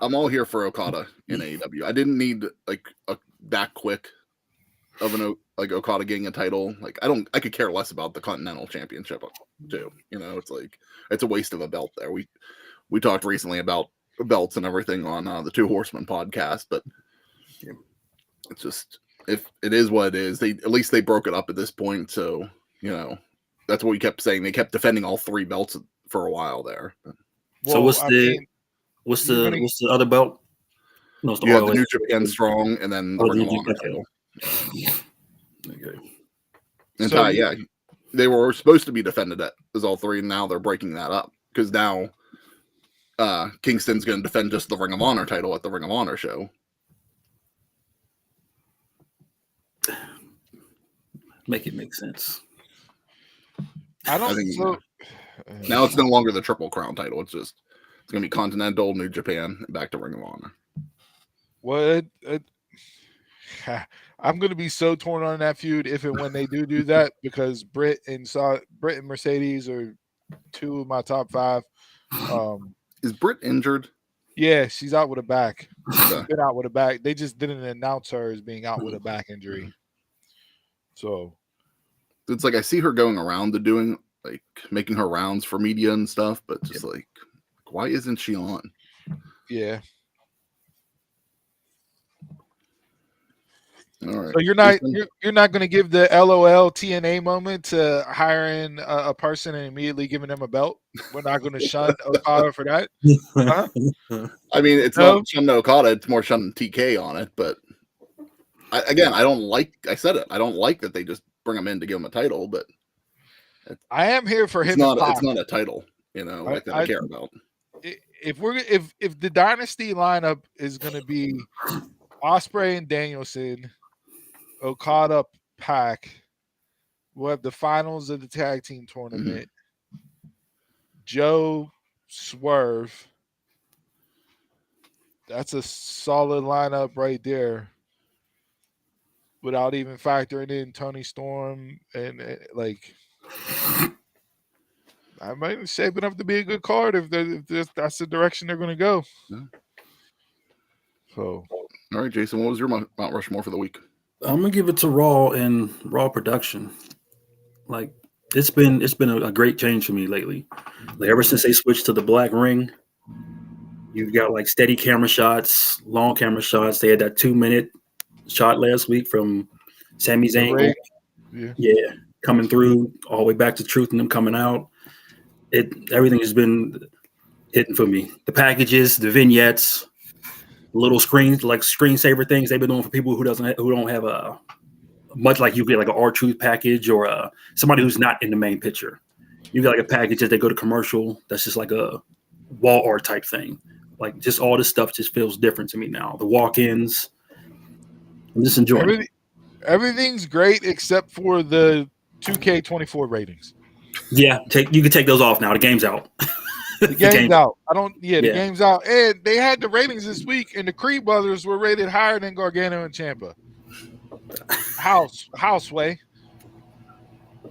I'm all here for Okada in AEW. I didn't need like that quick of an Okada getting a title. Like I could care less about the Continental Championship too. It's like it's a waste of a belt there. We talked recently about belts and everything on the Two Horsemen podcast, but it's just if it is what it is. At least they broke it up at this point, so that's what we kept saying. They kept defending all three belts for a while there. So what's the other belt? No, it's the New Japan Strong, and then the Ring of Honor title. Okay. And they were supposed to be defended as all three, and now they're breaking that up because now Kingston's going to defend just the Ring of Honor title at the Ring of Honor show. Make it make sense. I think so. Now it's no longer the Triple Crown title. It's going to be Continental, New Japan, and back to Ring of Honor. Well, I'm going to be so torn on that feud if and when they do that because Britt and Mercedes are two of my top 5. Is Britt injured? Yeah, she's out with a back. She's been out with a back. They just didn't announce her as being out with a back injury. So it's like I see her going around to doing like making her rounds for media and stuff, but just like why isn't she on? Yeah. All right. So you're not going to give the LOL TNA moment to hiring a person and immediately giving them a belt. We're not going to shun Okada for that. Huh? I mean, it's not shun Okada; it's more shun TK on it. But I don't like. I said it. I don't like that they just bring him in to give him a title. But I am here for him. It's not a title, that I care about. If the Dynasty lineup is going to be Ospreay and Danielson, Okada, Pac, we'll have the finals of the tag team tournament. Joe, Swerve. That's a solid lineup right there. Without even factoring in Tony Storm and I might be shaping up to be a good card if that's the direction they're going to go. Yeah. So All right, Jason, what was your Mount Rushmore for the week? I'm gonna give it to Raw and Raw production. Like it's been a great change for me lately. Like ever since they switched to the black ring, you've got like steady camera shots, long camera shots. They had that 2-minute shot last week from Sami Zayn. Yeah, coming through all the way back to Truth and them coming out. Everything has been hitting for me. The packages, the vignettes, little screens, like screensaver things they've been doing for people who don't have a much like you get like an R-Truth package or somebody who's not in the main picture. You get like a package that they go to commercial that's just like a wall art type thing. Like just all this stuff just feels different to me now. The walk-ins, I'm just enjoying it. Everything's great except for the 2K24 ratings. Yeah, you can take those off now. The game's out. The game's out. The game's out. And they had the ratings this week, and the Creed brothers were rated higher than Gargano and Ciampa. How, Sway?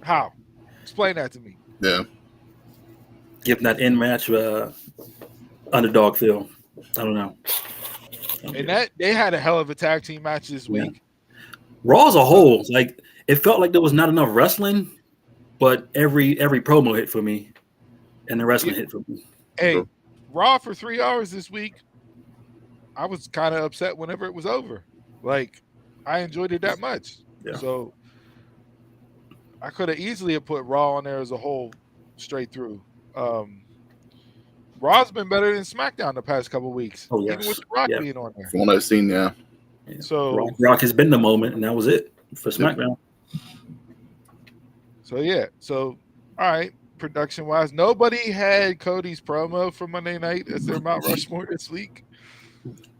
How? Explain that to me. Yeah. Giving that end match underdog feel. I don't know. And that they had a hell of a tag team match this week. Raw as a whole, like it felt like there was not enough wrestling, but every promo hit for me, and the wrestling hit for me. Hey, Raw for 3 hours this week, I was kind of upset whenever it was over. Like, I enjoyed it that much. Yeah. So I could have easily have put Raw on there as a whole straight through. Raw's been better than SmackDown the past couple of weeks. Oh, yes. Even with The Rock being on there. From what I've seen, yeah. So Rock has been the moment, and that was it for SmackDown. So yeah. So all right. Production wise, nobody had Cody's promo for Monday night as their Mount Rushmore this week.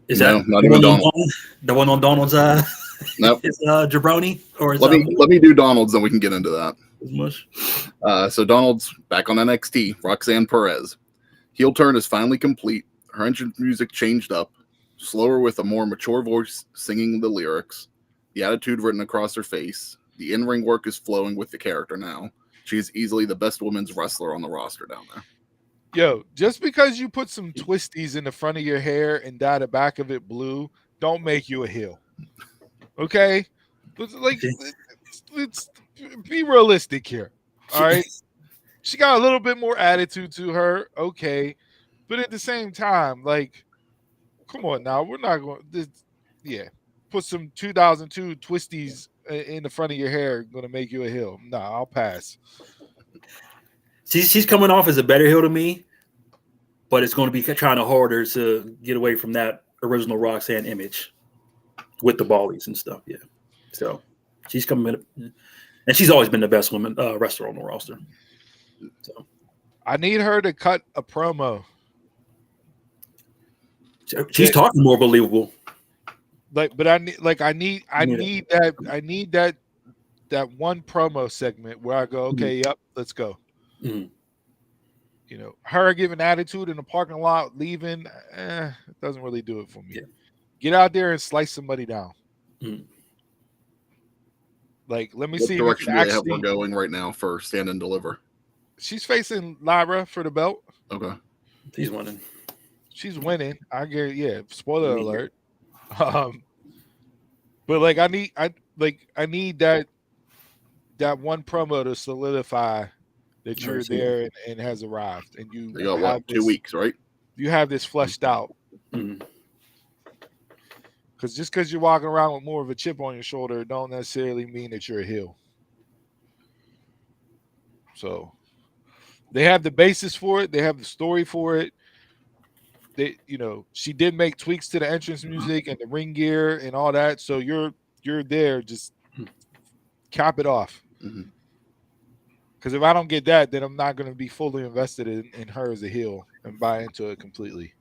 Is that not even Donald? The one on Donald's nope. Is Jabroni or is let me do Donald's, then we can get into that. Mush. So Donald's back on NXT. Roxanne Perez. Heel turn is finally complete. Her entrance music changed up, slower with a more mature voice singing the lyrics. The attitude written across her face. The in-ring work is flowing with the character now. She's easily the best women's wrestler on the roster down there. Yo, just because you put some twisties in the front of your hair and dye the back of it blue, don't make you a heel. Okay? Let's be realistic here. All right? She got a little bit more attitude to her. Okay. But at the same time, like, come on now. We're not going to, put some 2002 twisties in the front of your hair going to make you a heel. Nah, I'll pass. She's coming off as a better heel to me, but it's going to be trying to harder to get away from that original Roxanne image with the ballies and stuff. Yeah, so she's coming in, and she's always been the best woman wrestler on the roster. So I need her to cut a promo. She's talking more believable. But I need that one promo segment where I go, okay, yep, let's go. Mm-hmm. You know, her giving attitude in the parking lot, leaving, it doesn't really do it for me. Yeah. Get out there and slice somebody down. Mm-hmm. Like, let me what see. Direction do they have her going right now for Stand and Deliver? She's facing Lyra for the belt. Okay. She's winning. She's winning. I get spoiler alert. But like I need that one promo to solidify that you're there and has arrived, and you got 2 weeks, right? You have this fleshed out. Mm-hmm. Because just because you're walking around with more of a chip on your shoulder, don't necessarily mean that you're a heel. So they have the basis for it. They have the story for it. She did make tweaks to the entrance music and the ring gear and all that. So you're there, just cap it off. Because if I don't get that, then I'm not going to be fully invested in her as a heel and buy into it completely.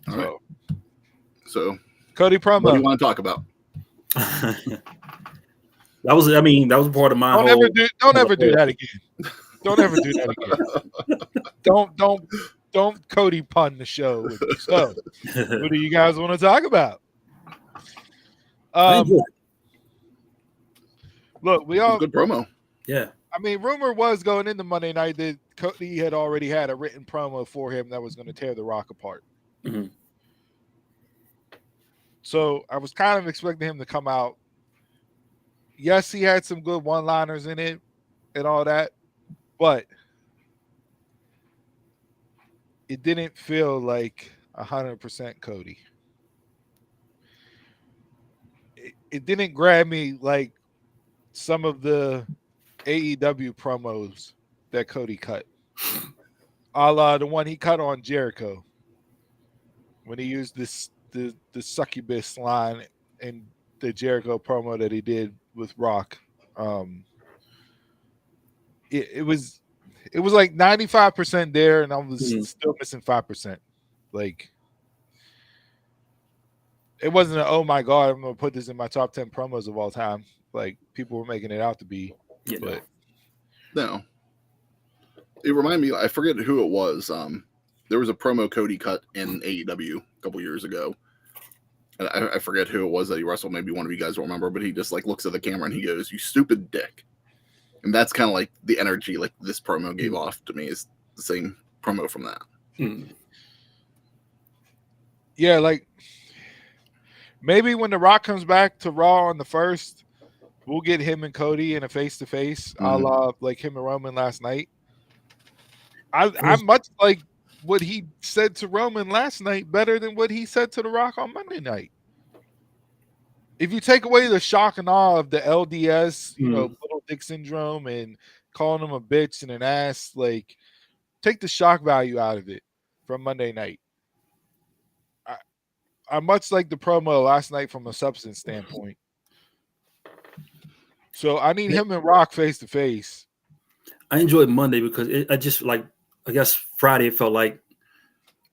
All right. So Cody promo. What do you want to talk about? That was part of my. Don't ever do that again. Don't ever do that again. Don't Cody pun the show with me. So, what do you guys want to talk about? Look, we all good promo. Yeah. I mean, rumor was going into Monday night that Cody had already had a written promo for him that was going to tear The Rock apart. Mm-hmm. So I was kind of expecting him to come out. Yes, he had some good one-liners in it and all that, but it didn't feel like 100% Cody. It didn't grab me like some of the AEW promos that Cody cut. A la the one he cut on Jericho when he used the succubus line in the Jericho promo that he did with Rock. It was like 95% there, and I was still missing 5%. Like, it wasn't oh my god, I'm gonna put this in my top 10 promos of all time. Like people were making it out to be. Yeah. But no. It reminded me, I forget who it was. There was a promo Cody cut in AEW a couple years ago. And I forget who it was that he wrestled. Maybe one of you guys will remember, but he just like looks at the camera and he goes, "You stupid dick." And that's kind of like the energy like this promo gave off to me, is the same promo from that. Yeah, like maybe when The Rock comes back to Raw on the 1st, we'll get him and Cody in a face-to-face, a la like him and Roman last night. I much like what he said to Roman last night better than what he said to The Rock on Monday night. If you take away the shock and awe of the LDS, little dick syndrome and calling him a bitch and an ass, like take the shock value out of it from Monday night. I much like the promo last night from a substance standpoint. So I need him and Rock face to face. I enjoyed Monday because I just like, I guess Friday it felt like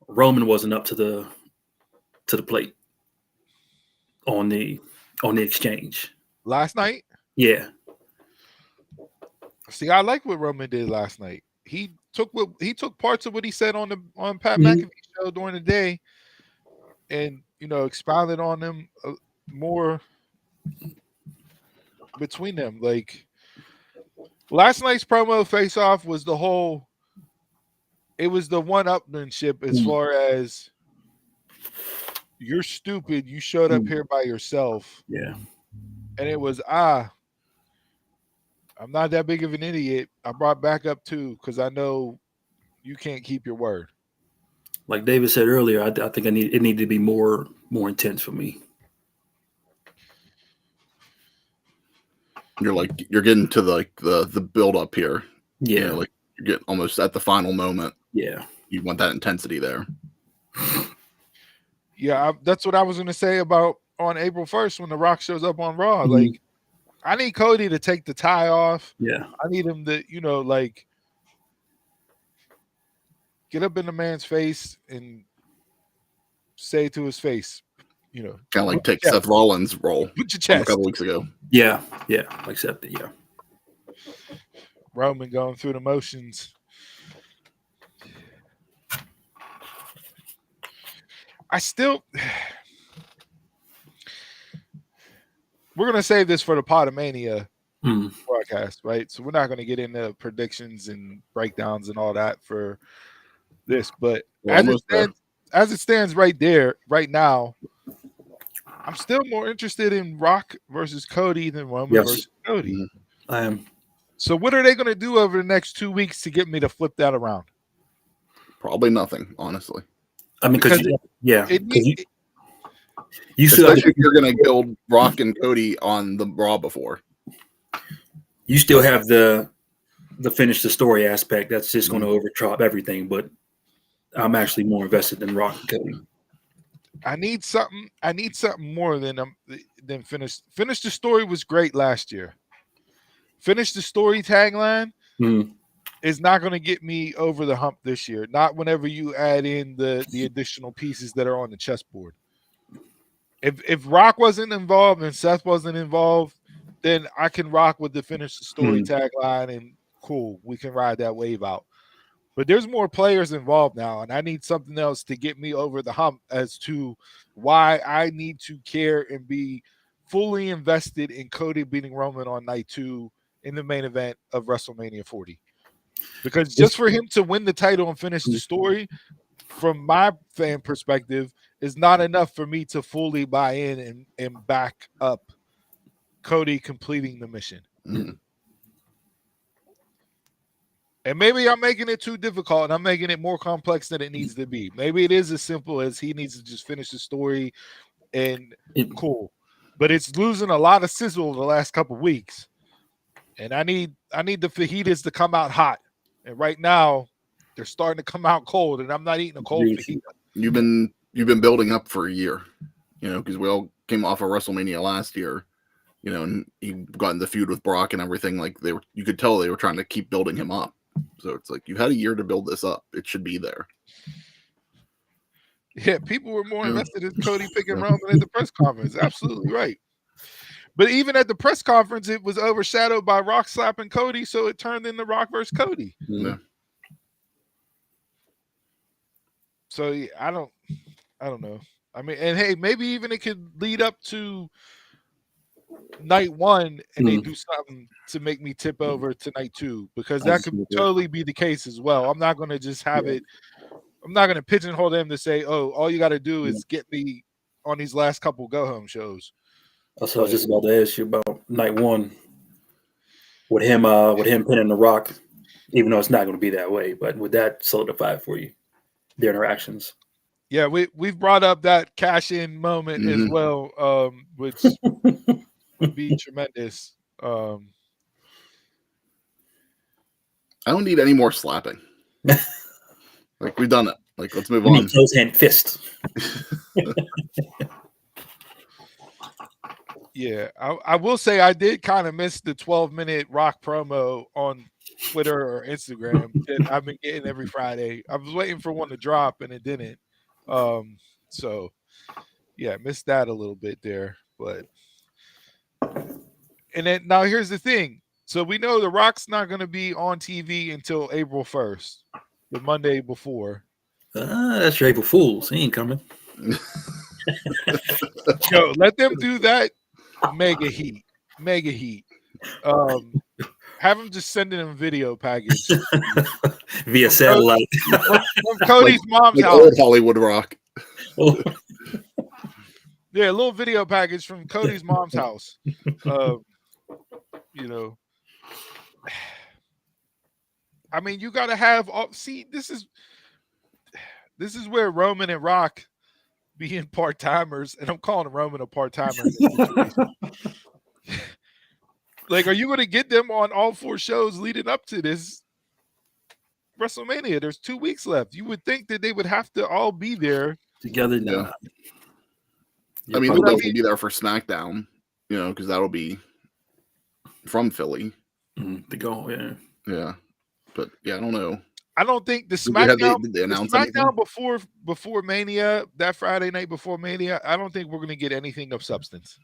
Roman wasn't up to the plate on the exchange Last night? Yeah. See, I like what Roman did last night. He took parts of what he said on Pat McAfee show during the day, and expounded on them more between them. Like last night's promo face off was it was the one-upmanship as far as you're stupid, you showed up here by yourself. Yeah. And it was I'm not that big of an idiot. I brought backup too because I know you can't keep your word. Like David said earlier, I think it needed to be more intense for me. You're getting to the build up here. Yeah. Like you get almost at the final moment. Yeah. You want that intensity there. Yeah, that's what I was going to say about on April 1st when The Rock shows up on Raw. Like, I need Cody to take the tie off. Yeah. I need him to, like, get up in the man's face and say to his face, kind of like take Seth Rollins' role put your chest a couple weeks ago. Yeah. Accept it. Yeah. Roman going through the motions. We're going to save this for the Podomania broadcast, right? So we're not going to get into predictions and breakdowns and all that for this. But as it stands right now, I'm still more interested in Rock versus Cody than Roman versus Cody. I am. So what are they going to do over the next 2 weeks to get me to flip that around? Probably nothing, honestly. I mean, because you still especially if you're going to build Rock and Cody on the Raw before. You still have the finish the story aspect. That's just going to overtop everything. But I'm actually more invested in Rock and Cody. I need something more than finish. Finish the story was great last year. Finish the story tagline is not going to get me over the hump this year. Not whenever you add in the additional pieces that are on the chessboard. If Rock wasn't involved and Seth wasn't involved, then I can rock with the finish the story tagline and cool, we can ride that wave out. But there's more players involved now, and I need something else to get me over the hump as to why I need to care and be fully invested in Cody beating Roman on night 2 in the main event of WrestleMania 40. Because just for him to win the title and finish the story, from my fan perspective, is not enough for me to fully buy in and back up Cody completing the mission. Mm-hmm. And maybe I'm making it too difficult and I'm making it more complex than it needs to be. Maybe it is as simple as he needs to just finish the story and cool. But it's losing a lot of sizzle the last couple of weeks. And I need the fajitas to come out hot. And right now, they're starting to come out cold, and I'm not eating a cold fajita. You've been building up for a year, because we all came off of WrestleMania last year, and he got in the feud with Brock and everything. Like you could tell they were trying to keep building him up. So it's like you had a year to build this up. It should be there. Yeah, people were more invested in Cody picking Roman at the press conference. Absolutely right. But even at the press conference, it was overshadowed by Rock slapping Cody, so it turned into Rock versus Cody. Yeah. So yeah, I don't know. I mean, and hey, maybe even it could lead up to night one, and they do something to make me tip over to night two, because that could totally be the case as well. I'm not going to just have it. I'm not going to pigeonhole them to say, "Oh, all you got to do is get me on these last couple go home shows." That's what I was just about to ask you about night one. With him pinning the Rock, even though it's not going to be that way, but would that solidify for you their interactions? Yeah, we've brought up that cash in moment as well, which would be tremendous. I don't need any more slapping. Like, we've done it. Like, let's move on. Close hand fist. Yeah, I will say I did kind of miss the 12-minute Rock promo on Twitter or Instagram that I've been getting every Friday. I was waiting for one to drop and it didn't. So yeah, missed that a little bit there. But and then now here's the thing. So we know the Rock's not going to be on TV until April 1st, the Monday before. That's your April Fools. He ain't coming. Yo, let them do that. Mega heat. Have them just send in a video package via satellite from Cody's mom's house. Old Hollywood Rock. Yeah, a little video package from Cody's mom's house. I mean, you got to have. See, this is where Roman and Rock being part-timers, and I'm calling Roman a part-timer. Like, are you going to get them on all 4 shows leading up to this WrestleMania? There's 2 weeks left. You would think that they would have to all be there together. No. I mean, they'll definitely be there for SmackDown, because that'll be from Philly. To go, yeah. But yeah, I don't know. I don't think the SmackDown, did they announce SmackDown before Mania, that Friday night before Mania, I don't think we're going to get anything of substance.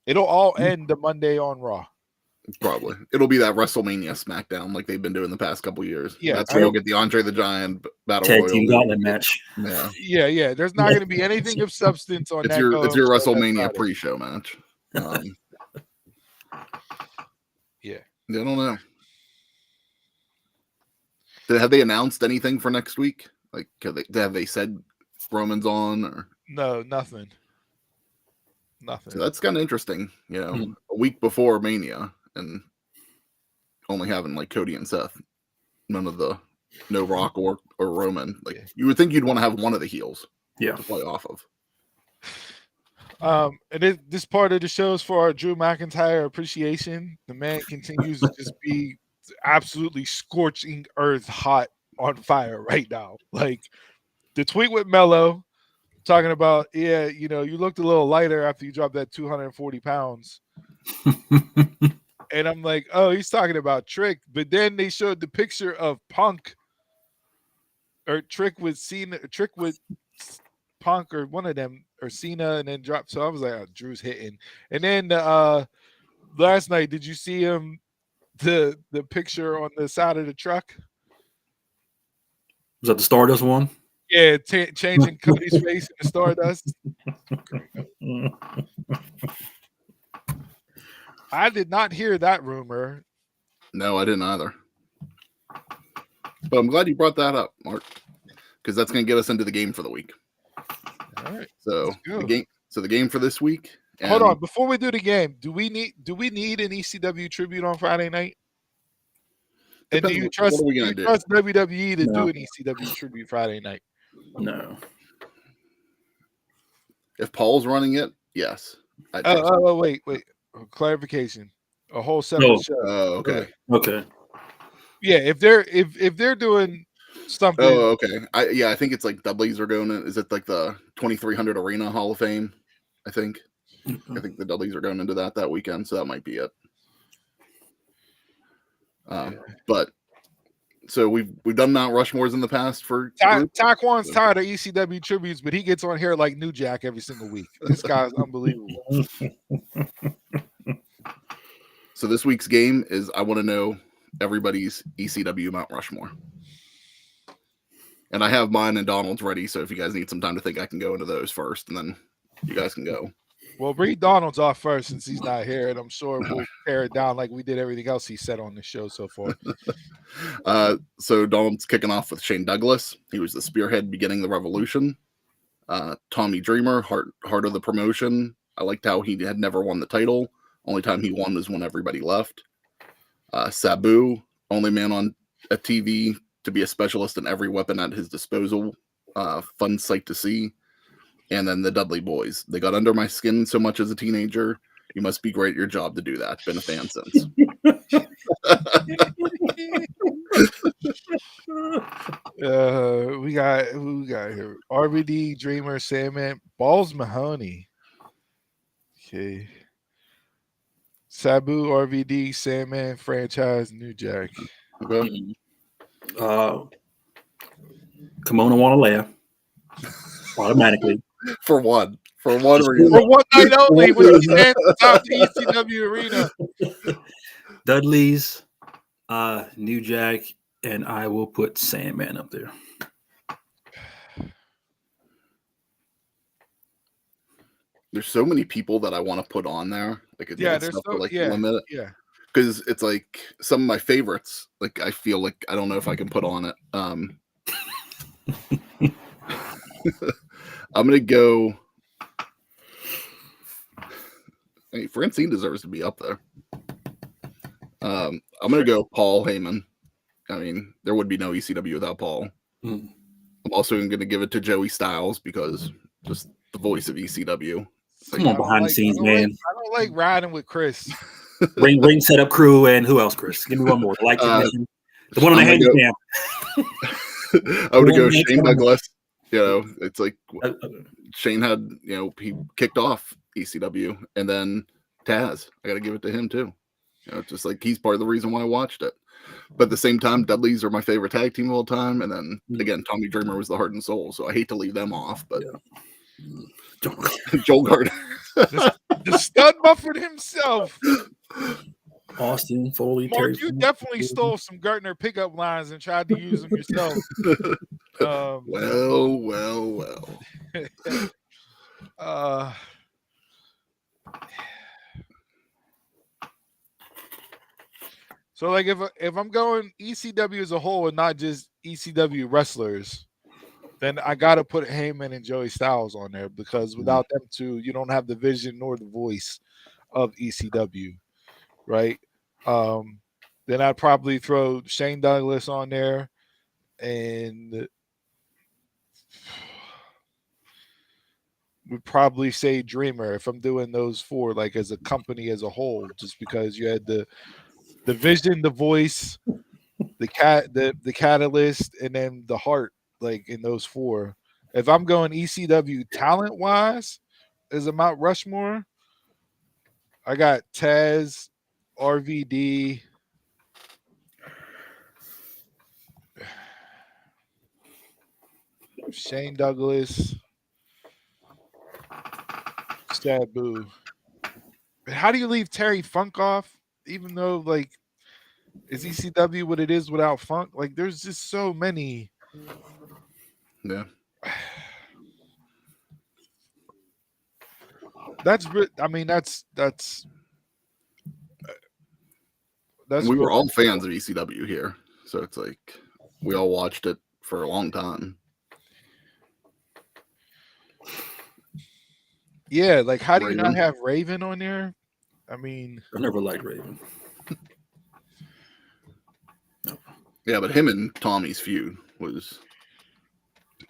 It'll all end the Monday on Raw. Probably. It'll be that WrestleMania SmackDown like they've been doing the past couple years. Yeah, that's where you'll get the Andre the Giant Battle Tag Royal. Team Gauntlet match. Yeah. There's not going to be anything of substance on it's that. It's your WrestleMania pre-show match. Yeah. I don't know. Have they announced anything for next week? Like, have they said Roman's on? Or no, nothing. So that's kind of interesting. A week before Mania, and only having like Cody and Seth, no Rock or Roman. Like, you would think you'd want to have one of the heels, to play off of. And this part of the show is for our Drew McIntyre appreciation. The man continues to just be absolutely scorching earth hot on fire right now. Like, the tweet with Mello talking about, you looked a little lighter after you dropped that 240 pounds. And I'm like, oh, he's talking about Trick. But then they showed the picture of Punk, or Trick with Punk, or one of them, or Cena, and then dropped. So I was like, oh, Drew's hitting. And then last night, did you see him, the picture on the side of the truck? Was that the Stardust one? Yeah, changing Cody's face in the Stardust. I did not hear that rumor. No, I didn't either. But I'm glad you brought that up, Mark, because that's going to get us into the game for the week. All right. So the game for this week. Hold on, before we do the game, do we need an ECW tribute on Friday night? And do you trust WWE to do an ECW tribute Friday night? No. If Paul's running it, yes. Wait. Clarification. A whole separate show. Oh, okay. Okay. Yeah, if they're doing something. Oh, okay. I think it's like Dudley's are going in. Is it like the 2300 Arena Hall of Fame? I think. I think the Dudleys are going into that weekend, so that might be it. But so we've done Mount Rushmores in the past for Taquan's tired of ECW tributes, but he gets on here like New Jack every single week. This guy's unbelievable. So this week's game is I want to know everybody's ECW Mount Rushmore. And I have mine and Donald's ready, so if you guys need some time to think, I can go into those first, and then you guys can go. Well, read Donald's off first since he's not here, and I'm sure we'll pare it down like we did everything else he said on the show so far. So Donald's kicking off with Shane Douglas. He was the spearhead beginning the revolution. Tommy Dreamer, heart of the promotion. I liked how he had never won the title. Only time he won was when everybody left. Sabu, only man on a TV to be a specialist in every weapon at his disposal. Fun sight to see. And then the Dudley Boys. They got under my skin so much as a teenager. You must be great at your job to do that. Been a fan since. We got here? RVD, Dreamer, Sandman, Balls Mahoney. Okay. Sabu, RVD, Sandman, Franchise, New Jack. Okay. Kimono Wanalea. Automatically. For one reason. For one night only when he stands atop the ECW arena. Dudley's, New Jack, and I will put Sandman up there. There's so many people that I want to put on there. Like, there's limit. Yeah. Because it's like some of my favorites. Like, I feel like I don't know if I can put on it. I'm gonna go. Hey, Francine deserves to be up there. I'm gonna go Paul Heyman. I mean, there would be no ECW without Paul. I'm also going to give it to Joey Styles because just the voice of ECW. Come on, behind the scenes, man. I don't like riding with Chris. Ring setup crew and who else, Chris? Give me one more. The one on the handicap. I would go Shane Douglas. You know, it's like Shane had, he kicked off ECW, and then Taz. I got to give it to him too. Just like he's part of the reason why I watched it. But at the same time, Dudleys are my favorite tag team of all time. And then again, Tommy Dreamer was the heart and soul. So I hate to leave them off, but Joel Gardner. the stud buffered himself. Austin Foley. Mark, you definitely stole some Gardner pickup lines and tried to use them yourself. Well. So, like, if I'm going ECW as a whole and not just ECW wrestlers, then I got to put Heyman and Joey Styles on there because without them two, you don't have the vision nor the voice of ECW, right? Then I'd probably throw Shane Douglas on there and would probably say Dreamer if I'm doing those four, like as a company as a whole, just because you had the vision, the voice, the catalyst, and then the heart, like in those four. If I'm going ECW talent wise as a Mount Rushmore, I got Taz, RVD, Shane Douglas, Sabu. But how do you leave Terry Funk off? Even though, like, is ECW what it is without Funk? Like, there's just so many. Yeah. That's we were all fans of ECW here, so it's like We all watched it for a long time. Yeah, like how do you Raven. not have Raven on there? I mean, I never liked Raven. Yeah, but him and Tommy's feud was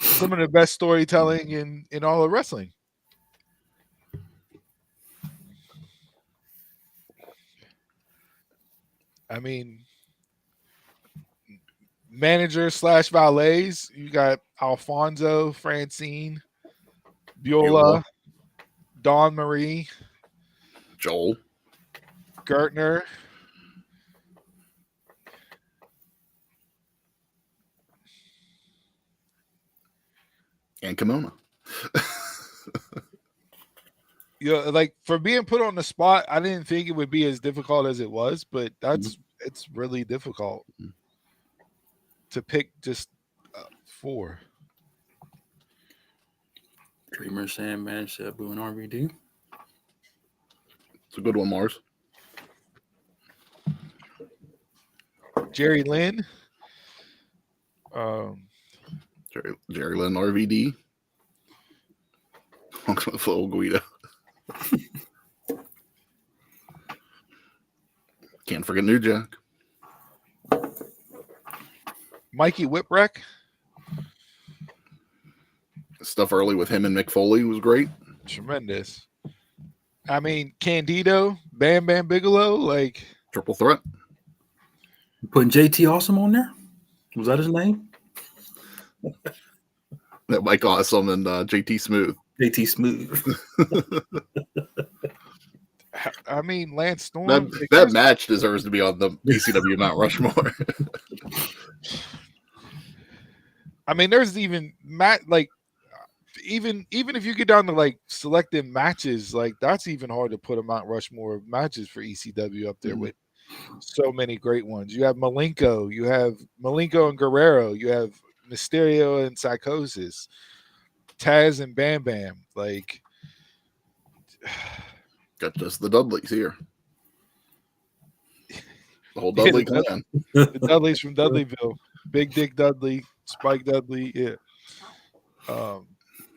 some of the best storytelling in all of wrestling. I mean, manager / valets. You got Alfonso, Francine, Beulah, Dawn Marie, Joel. Gertner. And Kimona. Like for being put on the spot, I didn't think it would be as difficult as it was, but it's really difficult to pick just 4. Dreamer, Sandman, Sabu, and RVD. It's a good one, Mars. Jerry Lynn. Jerry Lynn, RVD. Full Guido. Can't forget New Jack. Mikey Whipwreck. Stuff early with him and Mick Foley was great. Tremendous. I mean, Candido, Bam Bam Bigelow, like Triple threat. You putting JT Awesome on there? Was that his name? That Mike Awesome and JT Smooth. JT Smooth. I mean, Lance Storm. That match deserves to be on the ECW Mount Rushmore. I mean, there's even even if you get down to like selecting matches, like that's even hard to put a Mount Rushmore of matches for ECW up there with so many great ones. You have Malenko, and Guerrero, you have Mysterio and Psychosis, Taz and Bam Bam. Like, got just the Dudleys here. The whole Dudley clan. The Dudleys from Dudleyville. Big Dick Dudley, Spike Dudley. Yeah.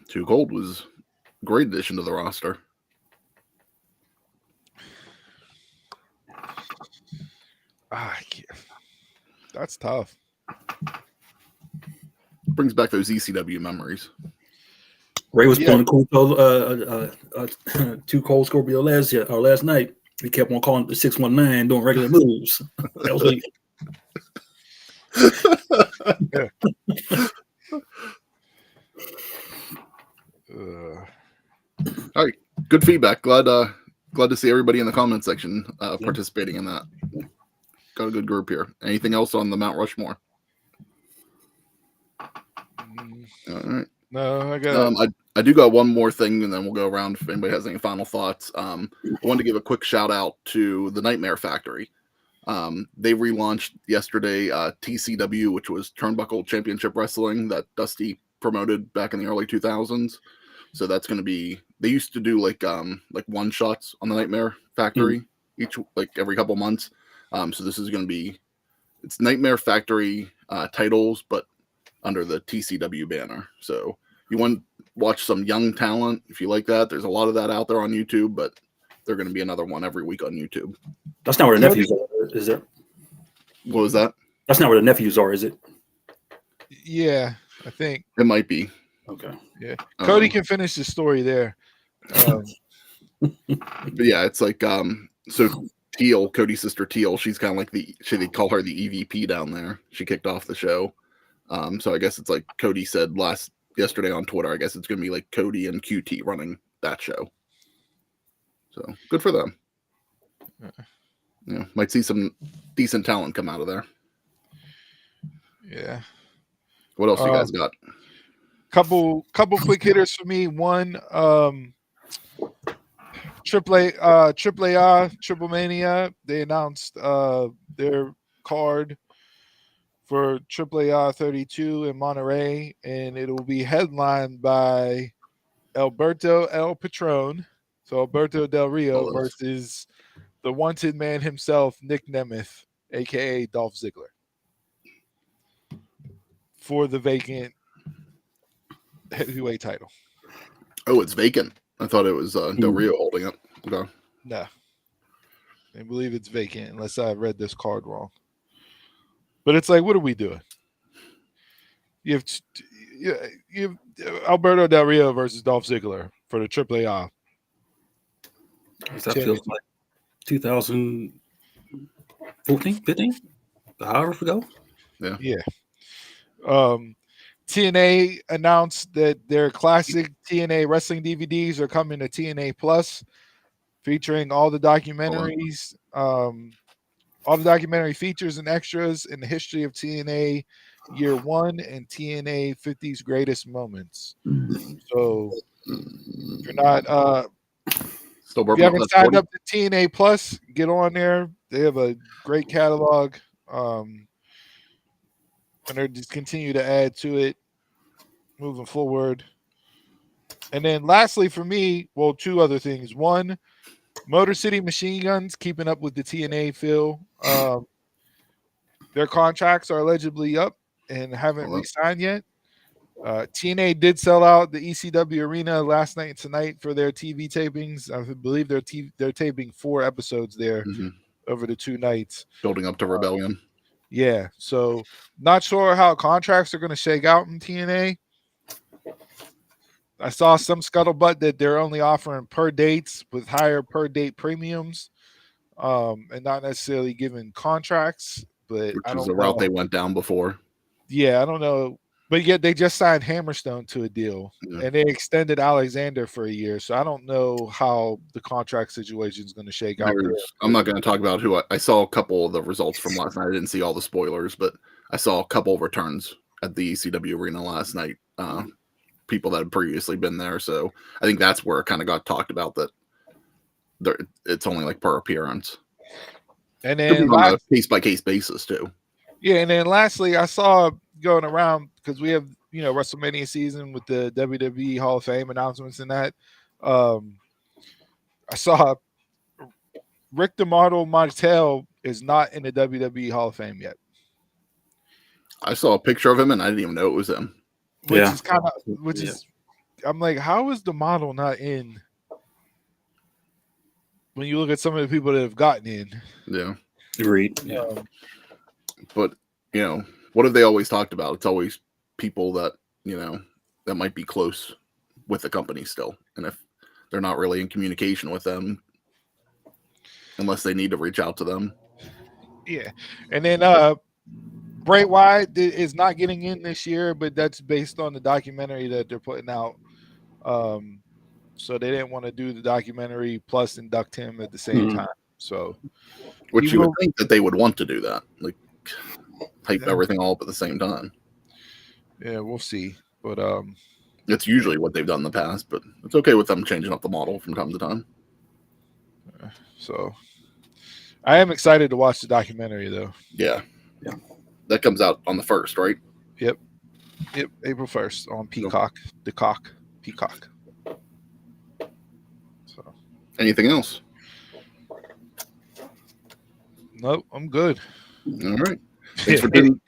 Too Cold was a great addition to the roster. That's tough. Brings back those ECW memories. Ray was pulling Too Cold Scorpio last night. He kept on calling the 619 doing regular moves. That was like, all right, good feedback. Glad to see everybody in the comment section participating in that. Got a good group here. Anything else on the Mount Rushmore? All right. No, I got. I do got one more thing, and then we'll go around if anybody has any final thoughts. I wanted to give a quick shout out to the Nightmare Factory. They relaunched yesterday TCW, which was Turnbuckle Championship Wrestling that Dusty promoted back in the early 2000s. So that's going to be. They used to do like one shots on the Nightmare Factory every couple months. So this is going to be it's Nightmare Factory titles, but under the TCW banner. So you want to watch some young talent if you like that. There's a lot of that out there on YouTube, but they're going to be another one every week on YouTube. That's not where the nephews are, is it? What was that? That's not where the nephews are, is it? Yeah, I think it might be. Okay. Yeah, Cody can finish the story there. But yeah, it's like so Teal, Cody's sister Teal, she's kind of like they call her the EVP down there. She kicked off the show. So I guess it's like Cody said yesterday on Twitter, I guess it's going to be like Cody and QT running that show. So good for them. Yeah, might see some decent talent come out of there. Yeah. What else you guys got? Couple quick hitters for me. One, Triple Mania. They announced their card for AAA 32 in Monterey, and it will be headlined by Alberto El Patron, so Alberto Del Rio versus the wanted man himself, Nick Nemeth, aka Dolph Ziggler. for the vacant heavyweight title. Oh, it's vacant. I thought it was Del Rio holding it. Okay. No. I believe it's vacant unless I read this card wrong. But it's like, what are we doing? You have Alberto Del Rio versus Dolph Ziggler for the AAA. That feels like 2014, 15, however ago. Yeah. TNA announced that their classic TNA wrestling DVDs are coming to TNA Plus, featuring all the documentaries, all the documentary features and extras in the history of TNA Year One and TNA 50's greatest moments. So if you're not, if you haven't signed up to TNA Plus, get on there. They have a great catalog, and they're just continue to add to it moving forward. And then lastly for me, well, two other things. One, Motor City Machine Guns keeping up with the TNA feel. Their contracts are allegedly up and haven't re-signed yet. TNA did sell out the ECW Arena last night and tonight for their TV tapings. I believe they're taping 4 episodes there over the 2 nights. Building up to Rebellion. Yeah, so not sure how contracts are going to shake out in TNA. I saw some scuttlebutt that they're only offering per dates with higher per date premiums, and not necessarily giving contracts. But Which is the route they went down before. Yeah, I don't know. But yet they just signed Hammerstone to a deal, and they extended Alexander for a year. So I don't know how the contract situation is going to shake out. I'm not going to talk about who I saw a couple of the results from last night. I didn't see all the spoilers, but I saw a couple of returns at the ECW Arena last night. People that had previously been there. So I think that's where it kind of got talked about that it's only like per appearance. And then on a case-by-case basis too. Yeah, and then lastly, I saw going around because we have WrestleMania season with the WWE Hall of Fame announcements and that. I saw Rick DeMarto Martel is not in the WWE Hall of Fame yet. I saw a picture of him and I didn't even know it was him. Is kind of I'm like, how is the model not in when you look at some of the people that have gotten in? Yeah. Agreed. But what have they always talked about? It's always people that that might be close with the company still, and if they're not really in communication with them unless they need to reach out to them. Yeah. And then Bray Wyatt is not getting in this year, but that's based on the documentary that they're putting out. So they didn't want to do the documentary plus induct him at the same time. So, which you would think that they would want to do that, like hype everything all up at the same time. Yeah, we'll see. But it's usually what they've done in the past, but it's okay with them changing up the model from time to time. So I am excited to watch the documentary though. Yeah. That comes out on the 1st, right? Yep. April 1st on Peacock. Peacock. So anything else? Nope, I'm good. All right. Thanks for doing.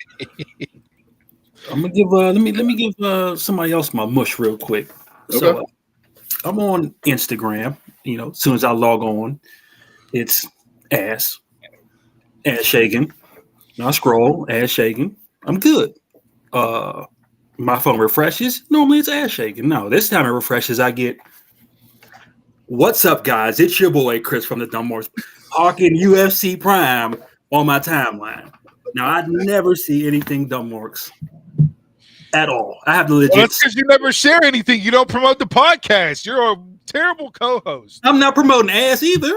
I'm gonna give let me give somebody else my mush real quick. Okay. So I'm on Instagram. As soon as I log on, it's ass shaking. I scroll, ass shaking. I'm good. My phone refreshes. Normally it's ass shaking. No, this time it refreshes. I get, what's up, guys? It's your boy Chris from the Dumbmores, talking UFC Prime on my timeline. Now I never see anything Dumbworks at all. I have the legit. Well, that's because you never share anything. You don't promote the podcast. You're a terrible co-host. I'm not promoting ass either.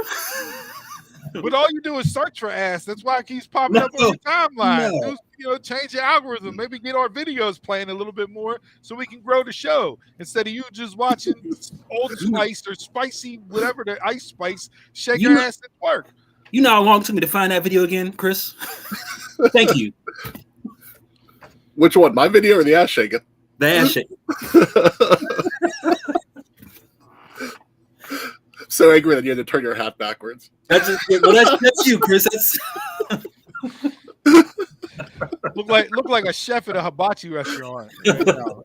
But all you do is search for ass. That's why it keeps popping up on your timeline. Change your algorithm. Maybe get our videos playing a little bit more so we can grow the show instead of you just watching Old Spice or Spicy, whatever the Ice Spice, shake your ass at work. You know how long it took me to find that video again, Chris? Thank you. Which one? My video or the ass shaking? The ass shaking. So angry that you had to turn your hat backwards. That's you, Chris. Look like a chef at a hibachi restaurant right now.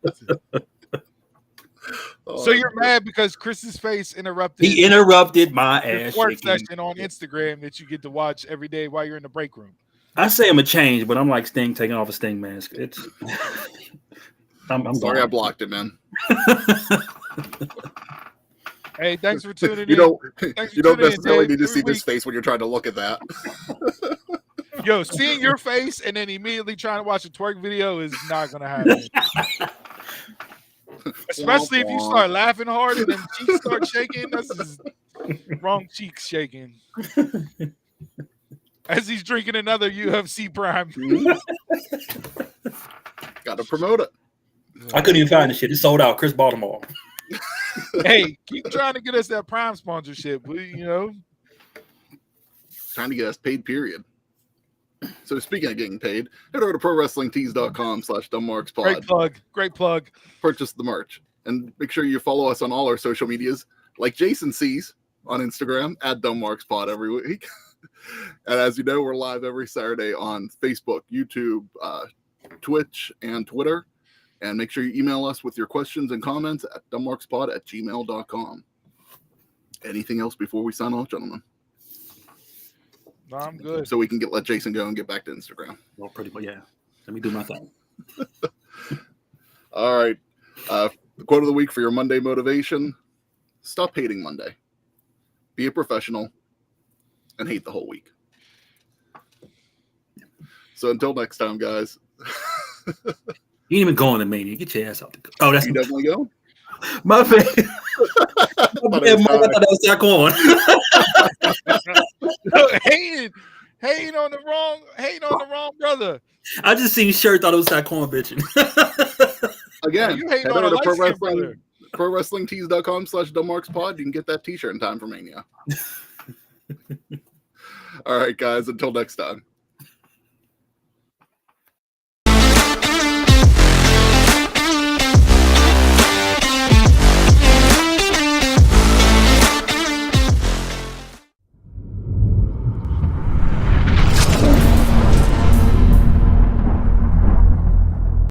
So you're mad because Chris's face interrupted. He interrupted my your ass work shaking. session on Instagram that you get to watch every day while you're in the break room. I say I'm a change, but I'm like Sting taking off a Sting mask. It's. I'm sorry, gone. I blocked it, man. Hey, thanks for tuning in. You don't tuning necessarily in, need to Dave, see every this face when you're trying to look at that. Yo, seeing your face and then immediately trying to watch a twerk video is not gonna happen. Especially if you start laughing hard and then cheeks start shaking. That's just wrong cheeks shaking. As he's drinking another UFC Prime. Got to promote it. I couldn't even find the shit. It sold out. Chris bought them all. Hey, keep trying to get us that Prime sponsorship. Trying to get us paid, period. So speaking of getting paid, head over to prowrestlingtees.com/dumbmarkspod. Great plug. Purchase the merch. And make sure you follow us on all our social medias, like Jason sees on Instagram, @dumbmarkspod every week. And as you know, we're live every Saturday on Facebook, YouTube, Twitch, and Twitter. And make sure you email us with your questions and comments at dumbmarkspod@gmail.com. Anything else before we sign off, gentlemen? No, I'm good. So we can let Jason go and get back to Instagram. Well, pretty much, yeah. Let me do my thing. All right. The quote of the week for your Monday motivation: stop hating Monday. Be a professional and hate the whole week. So until next time, guys. You ain't even going to Mania. Get your ass out. Oh, that's You definitely go. my bad. I thought that was Jack on. hating on the wrong brother. I just seen shirt, thought it was that corn bitching. Again, You hating head on over a to light-skinned brother. prowrestlingtees.com/dumbmarkspod. You can get that t-shirt in time for Mania. All right, guys. Until next time.